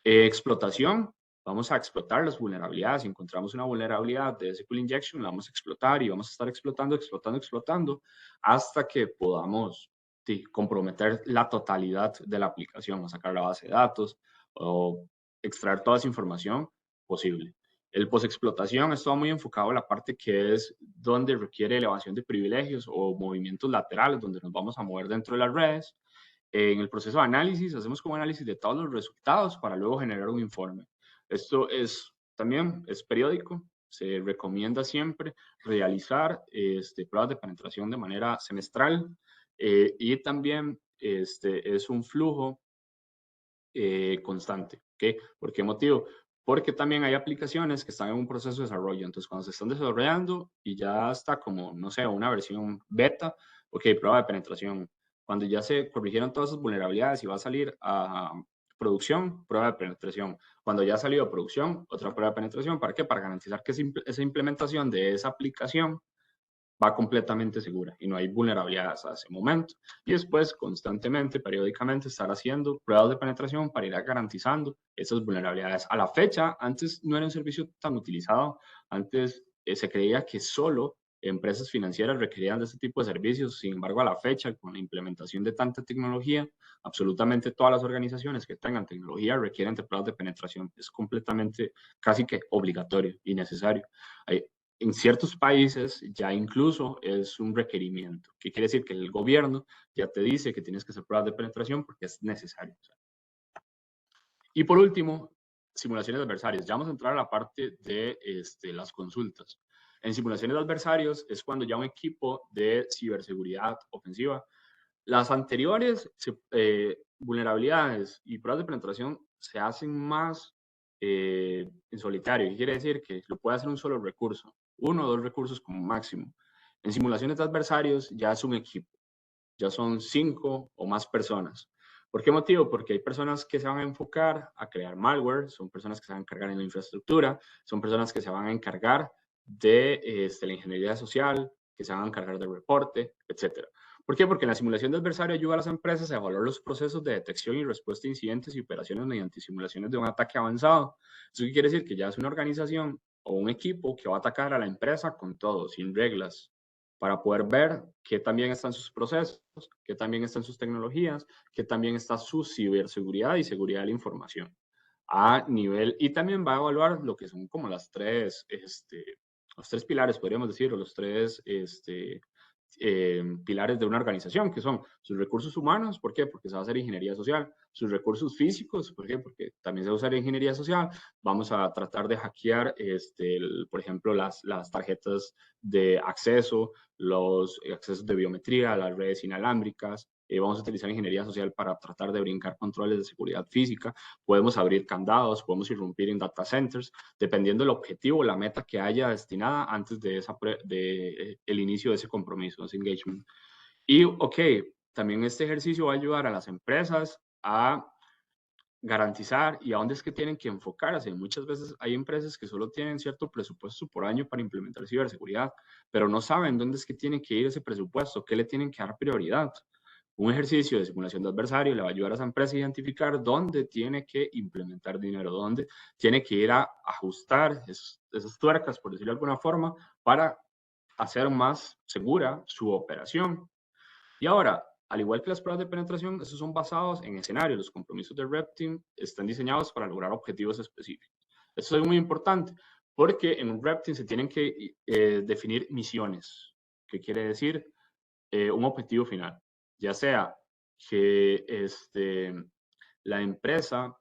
Explotación, vamos a explotar las vulnerabilidades. Si encontramos una vulnerabilidad de SQL Injection, la vamos a explotar y vamos a estar explotando hasta que podamos comprometer la totalidad de la aplicación, o sacar la base de datos o extraer toda esa información posible. El post-explotación es todo muy enfocado a la parte que es donde requiere elevación de privilegios o movimientos laterales, donde nos vamos a mover dentro de las redes. En el proceso de análisis, hacemos como análisis de todos los resultados para luego generar un informe. Esto también es periódico, se recomienda siempre realizar pruebas de penetración de manera semestral y también es un flujo constante. ¿Okay? ¿Por qué motivo? Porque también hay aplicaciones que están en un proceso de desarrollo. Entonces, cuando se están desarrollando y ya está como, no sé, una versión beta, ok, prueba de penetración. Cuando ya se corrigieron todas esas vulnerabilidades y va a salir a producción, prueba de penetración. Cuando ya ha salido a producción, otra prueba de penetración. ¿Para qué? Para garantizar que esa implementación de esa aplicación va completamente segura y no hay vulnerabilidades a ese momento. Y después, constantemente, periódicamente, estar haciendo pruebas de penetración para ir garantizando esas vulnerabilidades. A la fecha, antes no era un servicio tan utilizado, antes se creía que solo empresas financieras requerían de este tipo de servicios. Sin embargo, a la fecha, con la implementación de tanta tecnología, absolutamente todas las organizaciones que tengan tecnología requieren de pruebas de penetración. Es completamente, casi que obligatorio y necesario. En ciertos países ya incluso es un requerimiento, que quiere decir que el gobierno ya te dice que tienes que hacer pruebas de penetración porque es necesario. Y por último, simulaciones de adversarios. Ya vamos a entrar a la parte de las consultas. En simulaciones de adversarios es cuando ya un equipo de ciberseguridad ofensiva, las anteriores vulnerabilidades y pruebas de penetración se hacen más en solitario. ¿Qué quiere decir? Que lo puede hacer un solo recurso, uno o dos recursos como máximo. En simulaciones de adversarios ya es un equipo, ya son 5 o más personas. ¿Por qué motivo? Porque hay personas que se van a enfocar a crear malware, son personas que se van a encargar en la infraestructura, son personas que se van a encargar de la ingeniería social, que se van a encargar del reporte, etcétera. ¿Por qué? Porque la simulación de adversario ayuda a las empresas a evaluar los procesos de detección y respuesta a incidentes y operaciones mediante simulaciones de un ataque avanzado. ¿Eso qué quiere decir? Que ya es una organización o un equipo que va a atacar a la empresa con todo, sin reglas, para poder ver qué también están sus procesos, qué también están sus tecnologías, qué también está su ciberseguridad y seguridad de la información a nivel, y también va a evaluar lo que son como los tres pilares, podríamos decir, o los tres pilares de una organización, que son sus recursos humanos. ¿Por qué? Porque se va a hacer ingeniería social. Sus recursos físicos. ¿Por qué? Porque también se va a usar ingeniería social. Vamos a tratar de hackear, por ejemplo, las tarjetas de acceso, los accesos de biometría, las redes inalámbricas. Vamos a utilizar ingeniería social para tratar de brincar controles de seguridad física. Podemos abrir candados, podemos irrumpir en data centers, dependiendo del objetivo o la meta que haya destinada antes de, el inicio de ese compromiso, ese engagement. Y, ok, también este ejercicio va a ayudar a las empresas a garantizar y a dónde es que tienen que enfocarse. Muchas veces hay empresas que solo tienen cierto presupuesto por año para implementar ciberseguridad, pero no saben dónde es que tiene que ir ese presupuesto, qué le tienen que dar prioridad. Un ejercicio de simulación de adversario le va a ayudar a esa empresa a identificar dónde tiene que implementar dinero, dónde tiene que ir a ajustar esas tuercas, por decirlo de alguna forma, para hacer más segura su operación. Y ahora, al igual que las pruebas de penetración, estos son basados en escenarios. Los compromisos de Red Team están diseñados para lograr objetivos específicos. Esto es muy importante porque en un Red Team se tienen que definir misiones, que quiere decir un objetivo final, ya sea que la empresa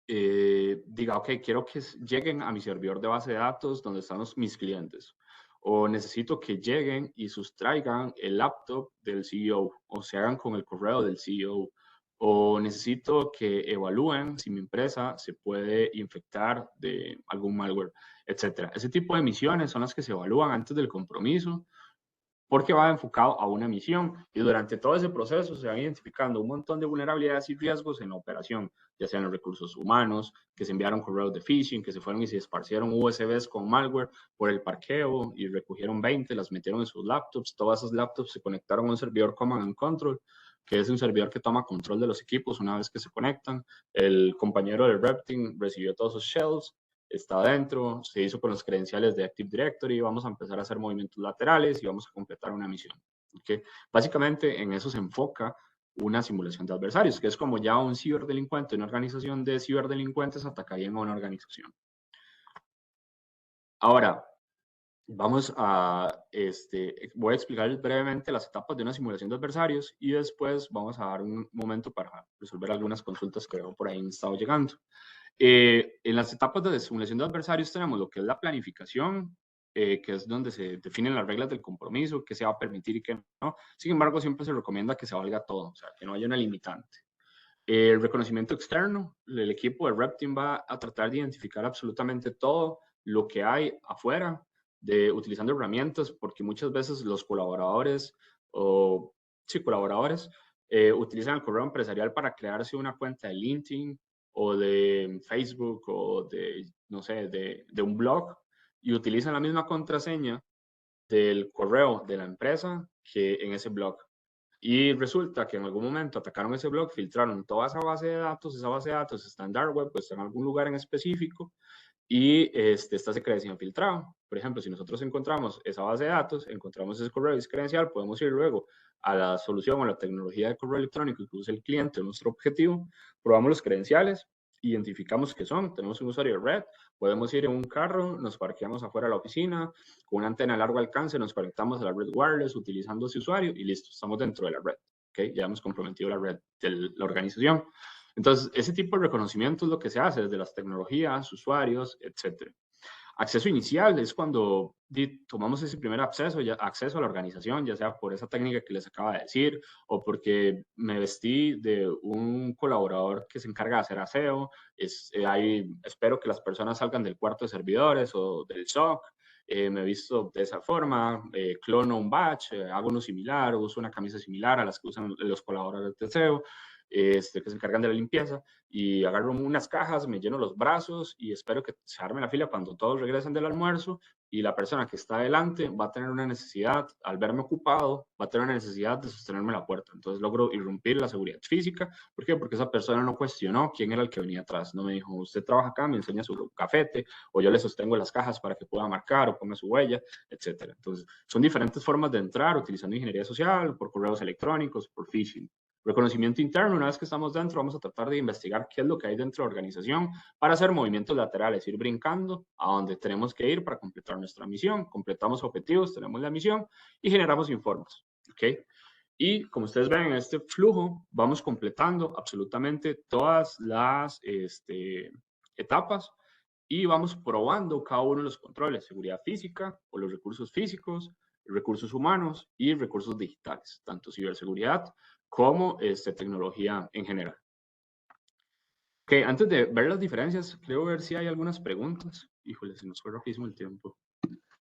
diga, ok, quiero que lleguen a mi servidor de base de datos donde están mis clientes, o necesito que lleguen y sustraigan el laptop del CEO, o se hagan con el correo del CEO, o necesito que evalúen si mi empresa se puede infectar de algún malware, etcétera. Ese tipo de misiones son las que se evalúan antes del compromiso, porque va enfocado a una misión, y durante todo ese proceso se van identificando un montón de vulnerabilidades y riesgos en la operación, ya sean los recursos humanos, que se enviaron correos de phishing, que se fueron y se esparcieron USBs con malware por el parqueo y recogieron 20, las metieron en sus laptops. Todas esas laptops se conectaron a un servidor Command and Control, que es un servidor que toma control de los equipos una vez que se conectan. El compañero del Red Team recibió todos esos shells, está adentro, se hizo con los credenciales de Active Directory, vamos a empezar a hacer movimientos laterales y vamos a completar una misión. ¿Okay? Básicamente en eso se enfoca una simulación de adversarios, que es como ya un ciberdelincuente, una organización de ciberdelincuentes atacaría a una organización. Ahora, vamos a, voy a explicar brevemente las etapas de una simulación de adversarios y después vamos a dar un momento para resolver algunas consultas que veo por ahí han estado llegando. En las etapas de simulación de adversarios tenemos lo que es la planificación, que es donde se definen las reglas del compromiso, qué se va a permitir y qué no. Sin embargo, siempre se recomienda que se valga todo, o sea, que no haya una limitante. El reconocimiento externo, el equipo de Red Team va a tratar de identificar absolutamente todo lo que hay afuera, utilizando herramientas, porque muchas veces los colaboradores utilizan el correo empresarial para crearse una cuenta de LinkedIn o de Facebook o de, no sé, de un blog, y utilizan la misma contraseña del correo de la empresa que en ese blog. Y resulta que en algún momento atacaron ese blog, filtraron toda esa base de datos está en dark web, pues en algún lugar en específico, y esta se credencia infiltrado. Por ejemplo, si nosotros encontramos esa base de datos, encontramos ese correo y ese credencial, podemos ir luego a la solución o la tecnología de correo electrónico que usa el cliente, nuestro objetivo, probamos los credenciales, identificamos qué son, tenemos un usuario de red, podemos ir en un carro, nos parqueamos afuera de la oficina, con una antena de largo alcance, nos conectamos a la red wireless utilizando ese usuario y listo, estamos dentro de la red. ¿Okay? Ya hemos comprometido la red de la organización. Entonces, ese tipo de reconocimiento es lo que se hace desde las tecnologías, usuarios, etc. Acceso inicial es cuando tomamos ese primer acceso a la organización, ya sea por esa técnica que les acaba de decir o porque me vestí de un colaborador que se encarga de hacer aseo. Espero que las personas salgan del cuarto de servidores o del SOC. Me he visto de esa forma, clono un badge, hago uno similar, uso una camisa similar a las que usan los colaboradores de SEO, que se encargan de la limpieza, y agarro unas cajas, me lleno los brazos y espero que se arme la fila cuando todos regresen del almuerzo, y la persona que está adelante va a tener una necesidad, al verme ocupado, va a tener una necesidad de sostenerme la puerta. Entonces logro irrumpir la seguridad física. ¿Por qué? Porque esa persona no cuestionó quién era el que venía atrás. No me dijo, usted trabaja acá, me enseña su cafete, o yo le sostengo las cajas para que pueda marcar o ponga su huella, etc. Entonces, son diferentes formas de entrar utilizando ingeniería social, por correos electrónicos, por phishing. Reconocimiento interno, una vez que estamos dentro, vamos a tratar de investigar qué es lo que hay dentro de la organización para hacer movimientos laterales, ir brincando a donde tenemos que ir para completar nuestra misión. Completamos objetivos, tenemos la misión y generamos informes. ¿Okay? Y como ustedes ven en este flujo, vamos completando absolutamente todas las etapas y vamos probando cada uno de los controles: seguridad física o los recursos físicos, recursos humanos y recursos digitales, tanto ciberseguridad como tecnología en general. Ok, antes de ver las diferencias, creo ver si hay algunas preguntas. Híjole, se nos fue rapidísimo el tiempo.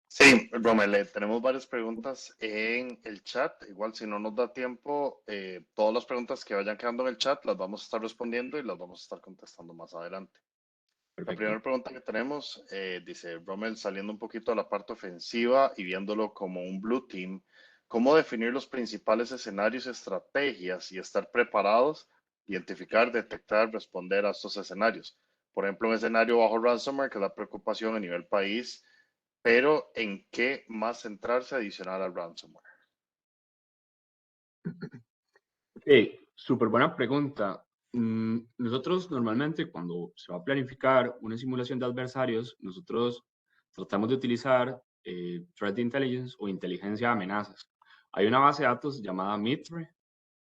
Sí, Romel, tenemos varias preguntas en el chat. Igual, si no nos da tiempo, todas las preguntas que vayan quedando en el chat las vamos a estar respondiendo y las vamos a estar contestando más adelante. Perfecto. La primera pregunta que tenemos dice, Romel, saliendo un poquito de la parte ofensiva y viéndolo como un blue team, ¿cómo definir los principales escenarios, estrategias y estar preparados, identificar, detectar, responder a estos escenarios? Por ejemplo, un escenario bajo ransomware, que es la preocupación a nivel país, pero ¿en qué más centrarse adicional al ransomware? Ok, súper buena pregunta. Nosotros normalmente cuando se va a planificar una simulación de adversarios, nosotros tratamos de utilizar Threat Intelligence o inteligencia de amenazas. Hay una base de datos llamada Mitre.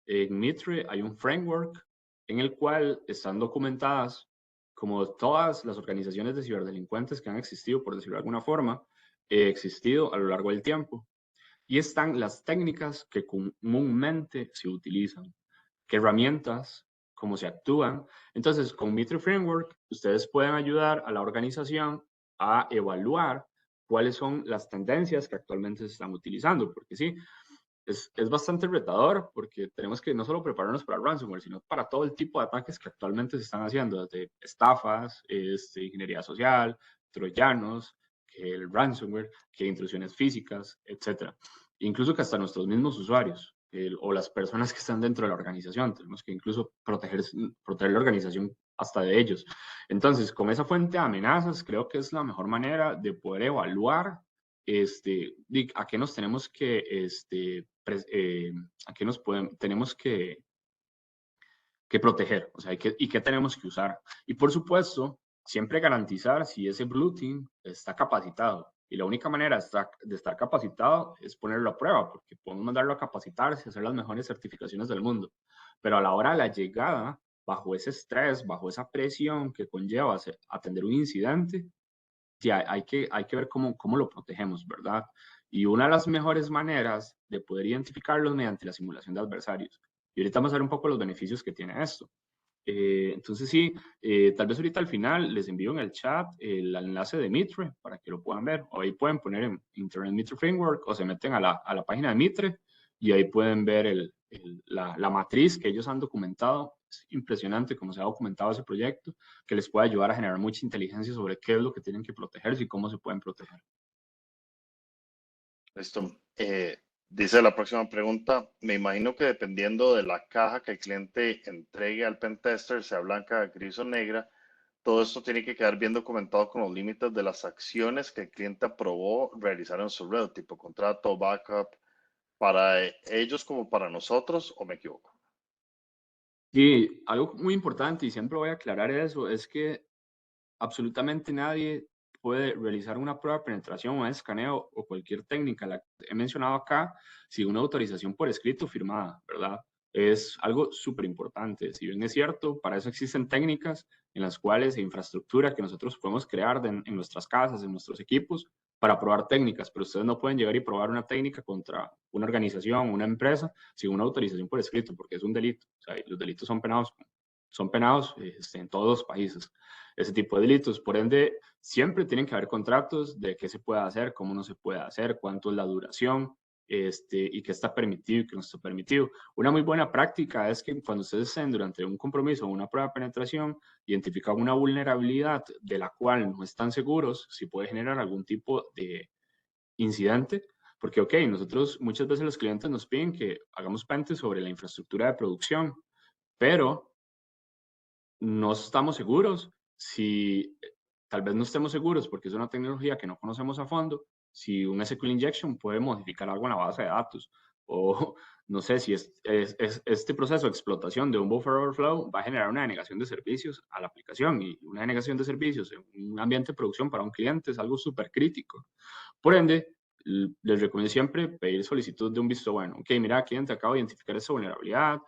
En Mitre hay un framework en el cual están documentadas como todas las organizaciones de ciberdelincuentes que han existido, por decirlo de alguna forma, existido a lo largo del tiempo. Y están las técnicas que comúnmente se utilizan, qué herramientas, cómo se actúan. Entonces, con Mitre Framework, ustedes pueden ayudar a la organización a evaluar cuáles son las tendencias que actualmente se están utilizando, porque sí, es bastante retador, porque tenemos que no solo prepararnos para el ransomware, sino para todo el tipo de ataques que actualmente se están haciendo, desde estafas, ingeniería social, troyanos, que el ransomware, que intrusiones físicas, etcétera. Incluso que hasta nuestros mismos usuarios o las personas que están dentro de la organización, tenemos que incluso proteger la organización hasta de ellos. Entonces, con esa fuente de amenazas, creo que es la mejor manera de poder evaluar a qué nos tenemos que, a qué tenemos que proteger, o sea, y qué tenemos que usar. Y por supuesto, siempre garantizar si ese blue team está capacitado. Y la única manera de estar capacitado es ponerlo a prueba, porque podemos mandarlo a capacitarse, hacer las mejores certificaciones del mundo. Pero a la hora de la llegada, bajo ese estrés, bajo esa presión que conlleva atender un incidente, hay que ver cómo lo protegemos, ¿verdad? Y una de las mejores maneras de poder identificarlos mediante la simulación de adversarios. Y ahorita vamos a ver un poco los beneficios que tiene esto. Entonces sí, tal vez ahorita al final les envío en el chat el enlace de Mitre para que lo puedan ver. O ahí pueden poner en Internet Mitre Framework o se meten a la página de Mitre y ahí pueden ver la matriz que ellos han documentado. Es impresionante cómo se ha documentado ese proyecto, que les puede ayudar a generar mucha inteligencia sobre qué es lo que tienen que protegerse y cómo se pueden proteger. Listo. Dice la próxima pregunta, me imagino que dependiendo de la caja que el cliente entregue al pentester, sea blanca, gris o negra, todo esto tiene que quedar bien documentado con los límites de las acciones que el cliente aprobó realizar en su red, tipo contrato, backup, para ellos como para nosotros, ¿o me equivoco? Y algo muy importante, y siempre voy a aclarar eso, es que absolutamente nadie puede realizar una prueba de penetración, un escaneo o cualquier técnica, la que he mencionado acá, sin una autorización por escrito firmada, ¿verdad? Es algo súper importante. Si bien es cierto, para eso existen técnicas en las cuales infraestructura que nosotros podemos crear en nuestras casas, en nuestros equipos, para probar técnicas, pero ustedes no pueden llegar y probar una técnica contra una organización, una empresa, sin una autorización por escrito, porque es un delito. O sea, los delitos son penados en todos los países, ese tipo de delitos. Por ende, siempre tienen que haber contratos de qué se puede hacer, cómo no se puede hacer, cuánto es la duración, y qué está permitido y qué no está permitido. Una muy buena práctica es que cuando ustedes estén durante un compromiso o una prueba de penetración, identifican una vulnerabilidad de la cual no están seguros si puede generar algún tipo de incidente, porque, ok, nosotros muchas veces los clientes nos piden que hagamos pentes sobre la infraestructura de producción, pero no estamos seguros si, tal vez no estemos seguros porque es una tecnología que no conocemos a fondo, si un SQL injection puede modificar algo en la base de datos, o no sé si este proceso de explotación de un buffer overflow va a generar una denegación de servicios a la aplicación, y una denegación de servicios en un ambiente de producción para un cliente es algo súper crítico. Por ende, les recomiendo siempre pedir solicitud de un visto bueno. Ok, mira, cliente, acabo de identificar esa vulnerabilidad,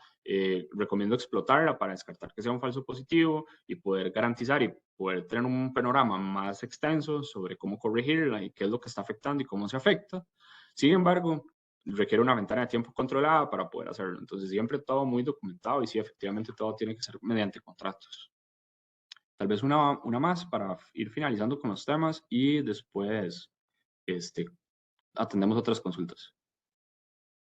recomiendo explotarla para descartar que sea un falso positivo y poder garantizar y poder tener un panorama más extenso sobre cómo corregirla y qué es lo que está afectando y cómo se afecta. Sin embargo, requiere una ventana de tiempo controlada para poder hacerlo. Entonces, siempre todo muy documentado y sí, efectivamente, todo tiene que ser mediante contratos. Tal vez una más para ir finalizando con los temas y después este, atendemos otras consultas.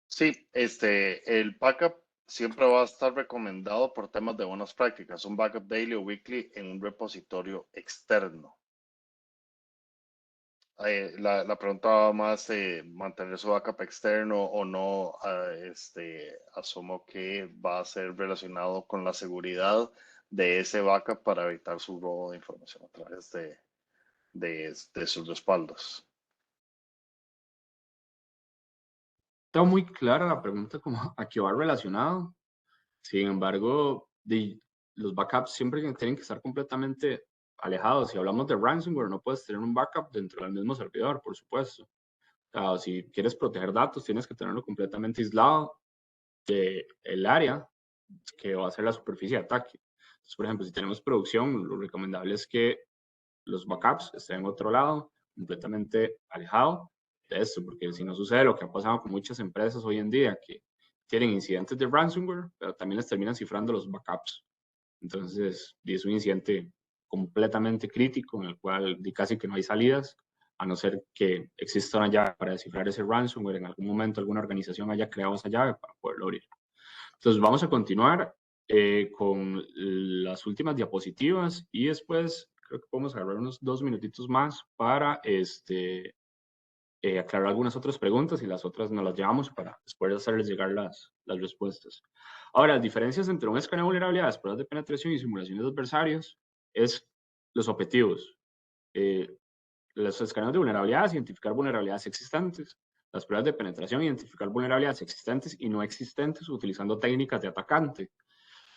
Sí, el backup siempre va a estar recomendado por temas de buenas prácticas, un backup daily o weekly en un repositorio externo. La pregunta va más mantener su backup externo o no, asumo que va a ser relacionado con la seguridad de ese backup para evitar su robo de información a través de sus respaldos. Está muy clara la pregunta como a qué va relacionado. Sin embargo, los backups siempre tienen que estar completamente alejados. Si hablamos de ransomware, no puedes tener un backup dentro del mismo servidor, por supuesto. O sea, si quieres proteger datos, tienes que tenerlo completamente aislado del área que va a ser la superficie de ataque. Entonces, por ejemplo, si tenemos producción, lo recomendable es que los backups estén en otro lado, completamente alejado de esto, porque si no sucede lo que ha pasado con muchas empresas hoy en día, que tienen incidentes de ransomware, pero también les terminan cifrando los backups. Entonces, es un incidente completamente crítico en el cual casi que no hay salidas, a no ser que exista una llave para descifrar ese ransomware. En algún momento alguna organización haya creado esa llave para poderlo abrir. Entonces, vamos a continuar con las últimas diapositivas y después creo que podemos agarrar unos 2 minutitos más para aclarar algunas otras preguntas, y las otras nos las llevamos para después hacerles llegar las respuestas. Ahora, las diferencias entre un escaneo de vulnerabilidades, pruebas de penetración y simulaciones de adversarios es los objetivos. Los escaneos de vulnerabilidades, identificar vulnerabilidades existentes. Las pruebas de penetración, identificar vulnerabilidades existentes y no existentes utilizando técnicas de atacante.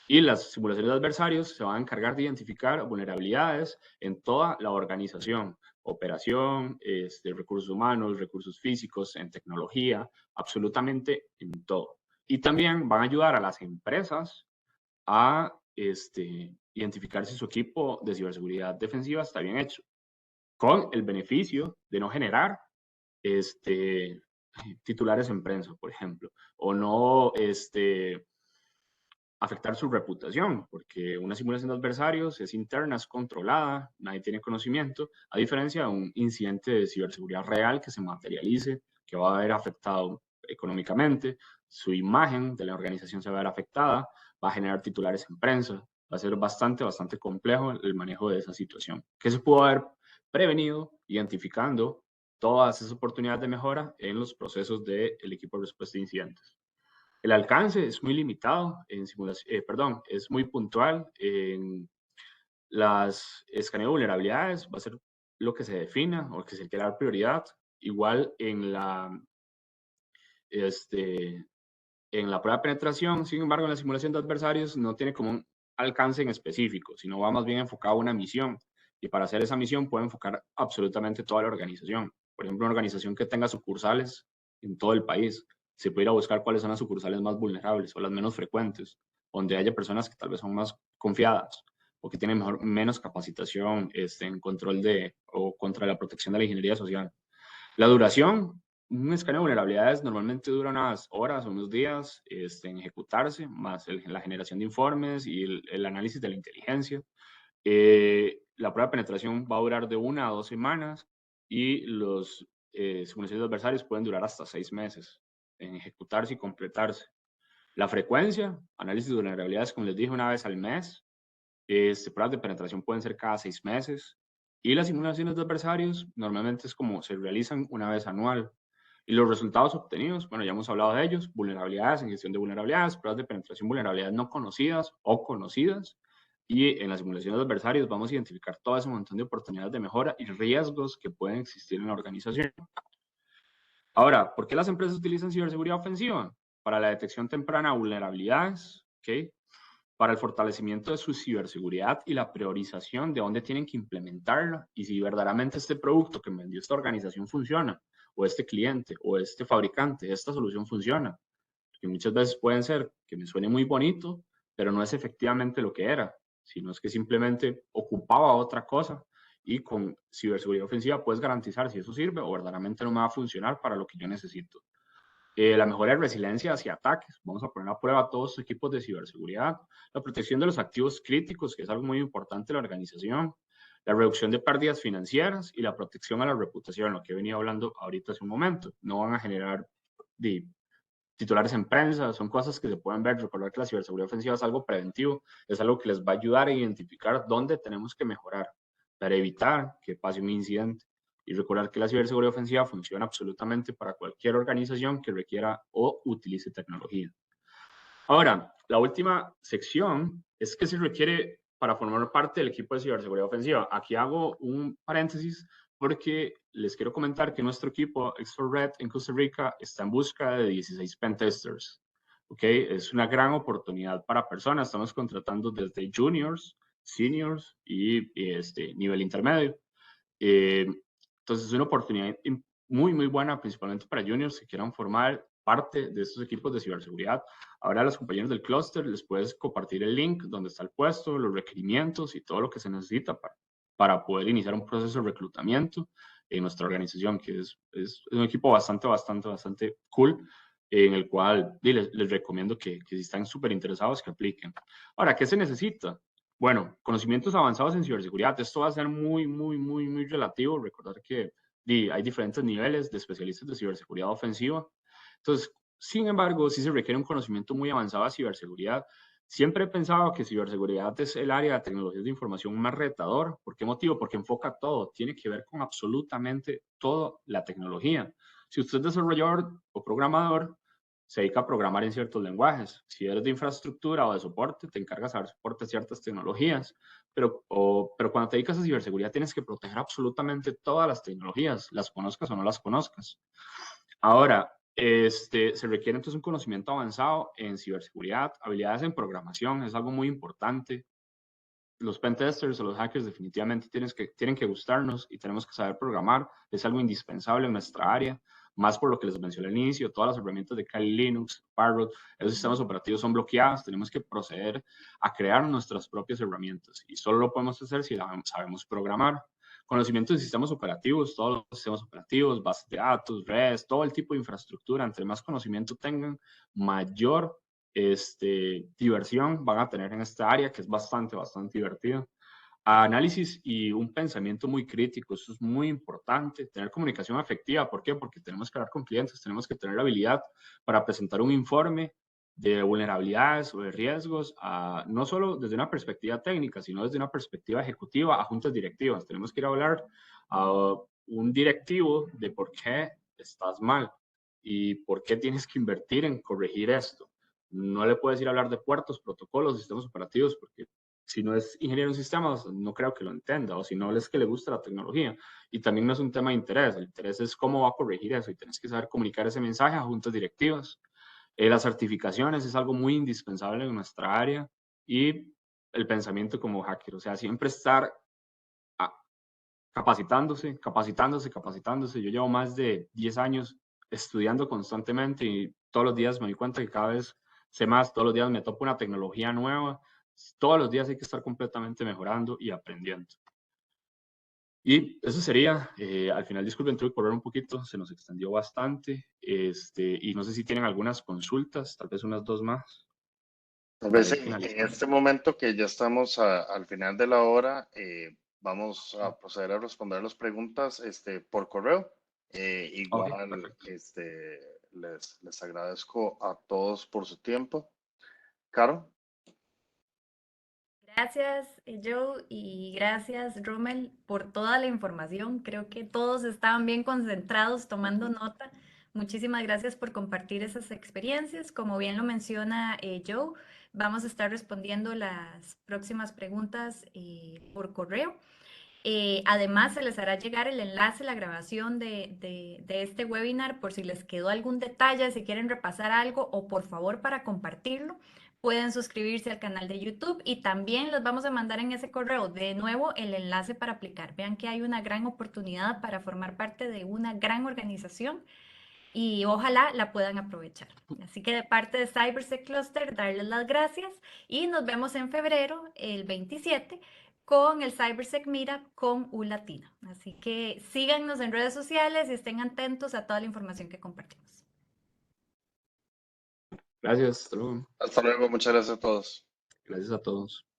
Y las simulaciones de adversarios se van a encargar de identificar vulnerabilidades en toda la organización, operación, recursos humanos, recursos físicos, en tecnología, absolutamente en todo. Y también van a ayudar a las empresas a identificar si su equipo de ciberseguridad defensiva está bien hecho, con el beneficio de no generar titulares en prensa, por ejemplo, o no afectar su reputación, porque una simulación de adversarios es interna, es controlada, nadie tiene conocimiento, a diferencia de un incidente de ciberseguridad real que se materialice, que va a haber afectado económicamente, su imagen de la organización se va a ver afectada, va a generar titulares en prensa, va a ser bastante complejo el manejo de esa situación, que se pudo haber prevenido identificando todas esas oportunidades de mejora en los procesos del equipo de respuesta a incidentes. El alcance es muy limitado en simulación, es muy puntual en las escaneo de vulnerabilidades, va a ser lo que se defina o que se quiera dar prioridad. Igual en la prueba de penetración, sin embargo, en la simulación de adversarios no tiene como un alcance en específico, sino va más bien enfocado a una misión. Y para hacer esa misión puede enfocar absolutamente toda la organización. Por ejemplo, una organización que tenga sucursales en todo el país, se puede ir a buscar cuáles son las sucursales más vulnerables o las menos frecuentes, donde haya personas que tal vez son más confiadas o que tienen menos capacitación en control o contra la protección de la ingeniería social. La duración, un escaneo de vulnerabilidades normalmente dura unas horas o unos días en ejecutarse, más la generación de informes y el análisis de la inteligencia. La prueba de penetración va a durar de 1 a 2 semanas y los simulaciones de adversarios pueden durar hasta 6 meses en ejecutarse y completarse. La frecuencia, análisis de vulnerabilidades, como les dije, una vez al mes. Pruebas de penetración pueden ser cada 6 meses. Y las simulaciones de adversarios normalmente es como se realizan una vez anual. Y los resultados obtenidos, bueno, ya hemos hablado de ellos, vulnerabilidades en gestión de vulnerabilidades, pruebas de penetración, vulnerabilidades no conocidas o conocidas. Y en las simulaciones de adversarios vamos a identificar todo ese montón de oportunidades de mejora y riesgos que pueden existir en la organización. Ahora, ¿por qué las empresas utilizan ciberseguridad ofensiva? Para la detección temprana de vulnerabilidades, ¿ok? Para el fortalecimiento de su ciberseguridad y la priorización de dónde tienen que implementarla y si verdaderamente este producto que me vendió esta organización funciona, o este cliente, o este fabricante, esta solución funciona. Que muchas veces pueden ser que me suene muy bonito, pero no es efectivamente lo que era, sino es que simplemente ocupaba otra cosa y con ciberseguridad ofensiva puedes garantizar si eso sirve o verdaderamente no me va a funcionar para lo que yo necesito. La mejora de resiliencia hacia ataques. Vamos a poner a prueba todos los equipos de ciberseguridad. La protección de los activos críticos, que es algo muy importante en la organización. La reducción de pérdidas financieras y la protección a la reputación, lo que he venido hablando ahorita hace un momento. No van a generar titulares en prensa, son cosas que se pueden ver. Recordar que la ciberseguridad ofensiva es algo preventivo, es algo que les va a ayudar a identificar dónde tenemos que mejorar para evitar que pase un incidente. Y recordar que la ciberseguridad ofensiva funciona absolutamente para cualquier organización que requiera o utilice tecnología. Ahora, la última sección es que se requiere para formar parte del equipo de ciberseguridad ofensiva. Aquí hago un paréntesis porque les quiero comentar que nuestro equipo, X4Red en Costa Rica, está en busca de 16 pentesters. ¿Okay? Es una gran oportunidad para personas. Estamos contratando desde juniors, seniors y nivel intermedio. Entonces es una oportunidad muy, muy buena, principalmente para juniors que quieran formar parte de estos equipos de ciberseguridad. Ahora a los compañeros del clúster les puedes compartir el link donde está el puesto, los requerimientos y todo lo que se necesita para poder iniciar un proceso de reclutamiento en nuestra organización, que es un equipo bastante cool, en el cual les recomiendo que si están súper interesados que apliquen. Ahora, ¿qué se necesita? Bueno, conocimientos avanzados en ciberseguridad. Esto va a ser muy relativo. Recordar que hay diferentes niveles de especialistas de ciberseguridad ofensiva. Entonces, sin embargo, sí se requiere un conocimiento muy avanzado de ciberseguridad. Siempre he pensado que ciberseguridad es el área de tecnologías de información más retador. ¿Por qué motivo? Porque enfoca todo. Tiene que ver con absolutamente toda la tecnología. Si usted es desarrollador o programador, se dedica a programar en ciertos lenguajes. Si eres de infraestructura o de soporte, te encargas de dar soporte a ciertas tecnologías. Pero cuando te dedicas a ciberseguridad, tienes que proteger absolutamente todas las tecnologías, las conozcas o no las conozcas. Ahora, se requiere entonces un conocimiento avanzado en ciberseguridad, habilidades en programación, es algo muy importante. Los pentesters o los hackers definitivamente tienen que gustarnos y tenemos que saber programar, es algo indispensable en nuestra área, más por lo que les mencioné al inicio, todas las herramientas de Kali Linux, Parrot, esos sistemas operativos son bloqueados, tenemos que proceder a crear nuestras propias herramientas y solo lo podemos hacer si sabemos programar. Conocimiento de sistemas operativos, todos los sistemas operativos, bases de datos, redes, todo el tipo de infraestructura. Entre más conocimiento tengan, mayor diversión van a tener en esta área, que es bastante divertido. Análisis y un pensamiento muy crítico, eso es muy importante. Tener comunicación efectiva, ¿por qué? Porque tenemos que hablar con clientes, tenemos que tener la habilidad para presentar un informe de vulnerabilidades o de riesgos, no solo desde una perspectiva técnica, sino desde una perspectiva ejecutiva a juntas directivas. Tenemos que ir a hablar a un directivo de por qué estás mal y por qué tienes que invertir en corregir esto. No le puedes ir a hablar de puertos, protocolos, sistemas operativos, porque si no es ingeniero en sistemas, no creo que lo entienda, o si no es que le gusta la tecnología. Y también no es un tema de interés, el interés es cómo va a corregir eso y tienes que saber comunicar ese mensaje a juntas directivas. Las certificaciones es algo muy indispensable en nuestra área y el pensamiento como hacker, o sea, siempre estar capacitándose, capacitándose, capacitándose. Yo llevo más de 10 años estudiando constantemente y todos los días me doy cuenta que cada vez sé más, todos los días me topo una tecnología nueva, todos los días hay que estar completamente mejorando y aprendiendo. Y eso sería, al final, disculpen, tuve que correr un poquito, se nos extendió bastante, y no sé si tienen algunas consultas, tal vez unas dos más. Tal vez Para ir en finalizando. este momento que ya estamos al final de la hora, vamos a proceder a responder las preguntas por correo. Ok, Igual perfecto. les agradezco a todos por su tiempo. Caro. Gracias, Joe, y gracias, Rommel, por toda la información. Creo que todos estaban bien concentrados tomando nota. Muchísimas gracias por compartir esas experiencias. Como bien lo menciona Joe, vamos a estar respondiendo las próximas preguntas por correo. Además, se les hará llegar el enlace, la grabación de este webinar por si les quedó algún detalle, si quieren repasar algo o por favor para compartirlo. Pueden suscribirse al canal de YouTube y también les vamos a mandar en ese correo de nuevo el enlace para aplicar. Vean que hay una gran oportunidad para formar parte de una gran organización y ojalá la puedan aprovechar. Así que de parte de CyberSec Cluster, darles las gracias y nos vemos en febrero, el 27, con el CyberSec Meetup con U Latina. Así que síganos en redes sociales y estén atentos a toda la información que compartimos. Gracias, hasta luego. Hasta luego, muchas gracias a todos. Gracias a todos.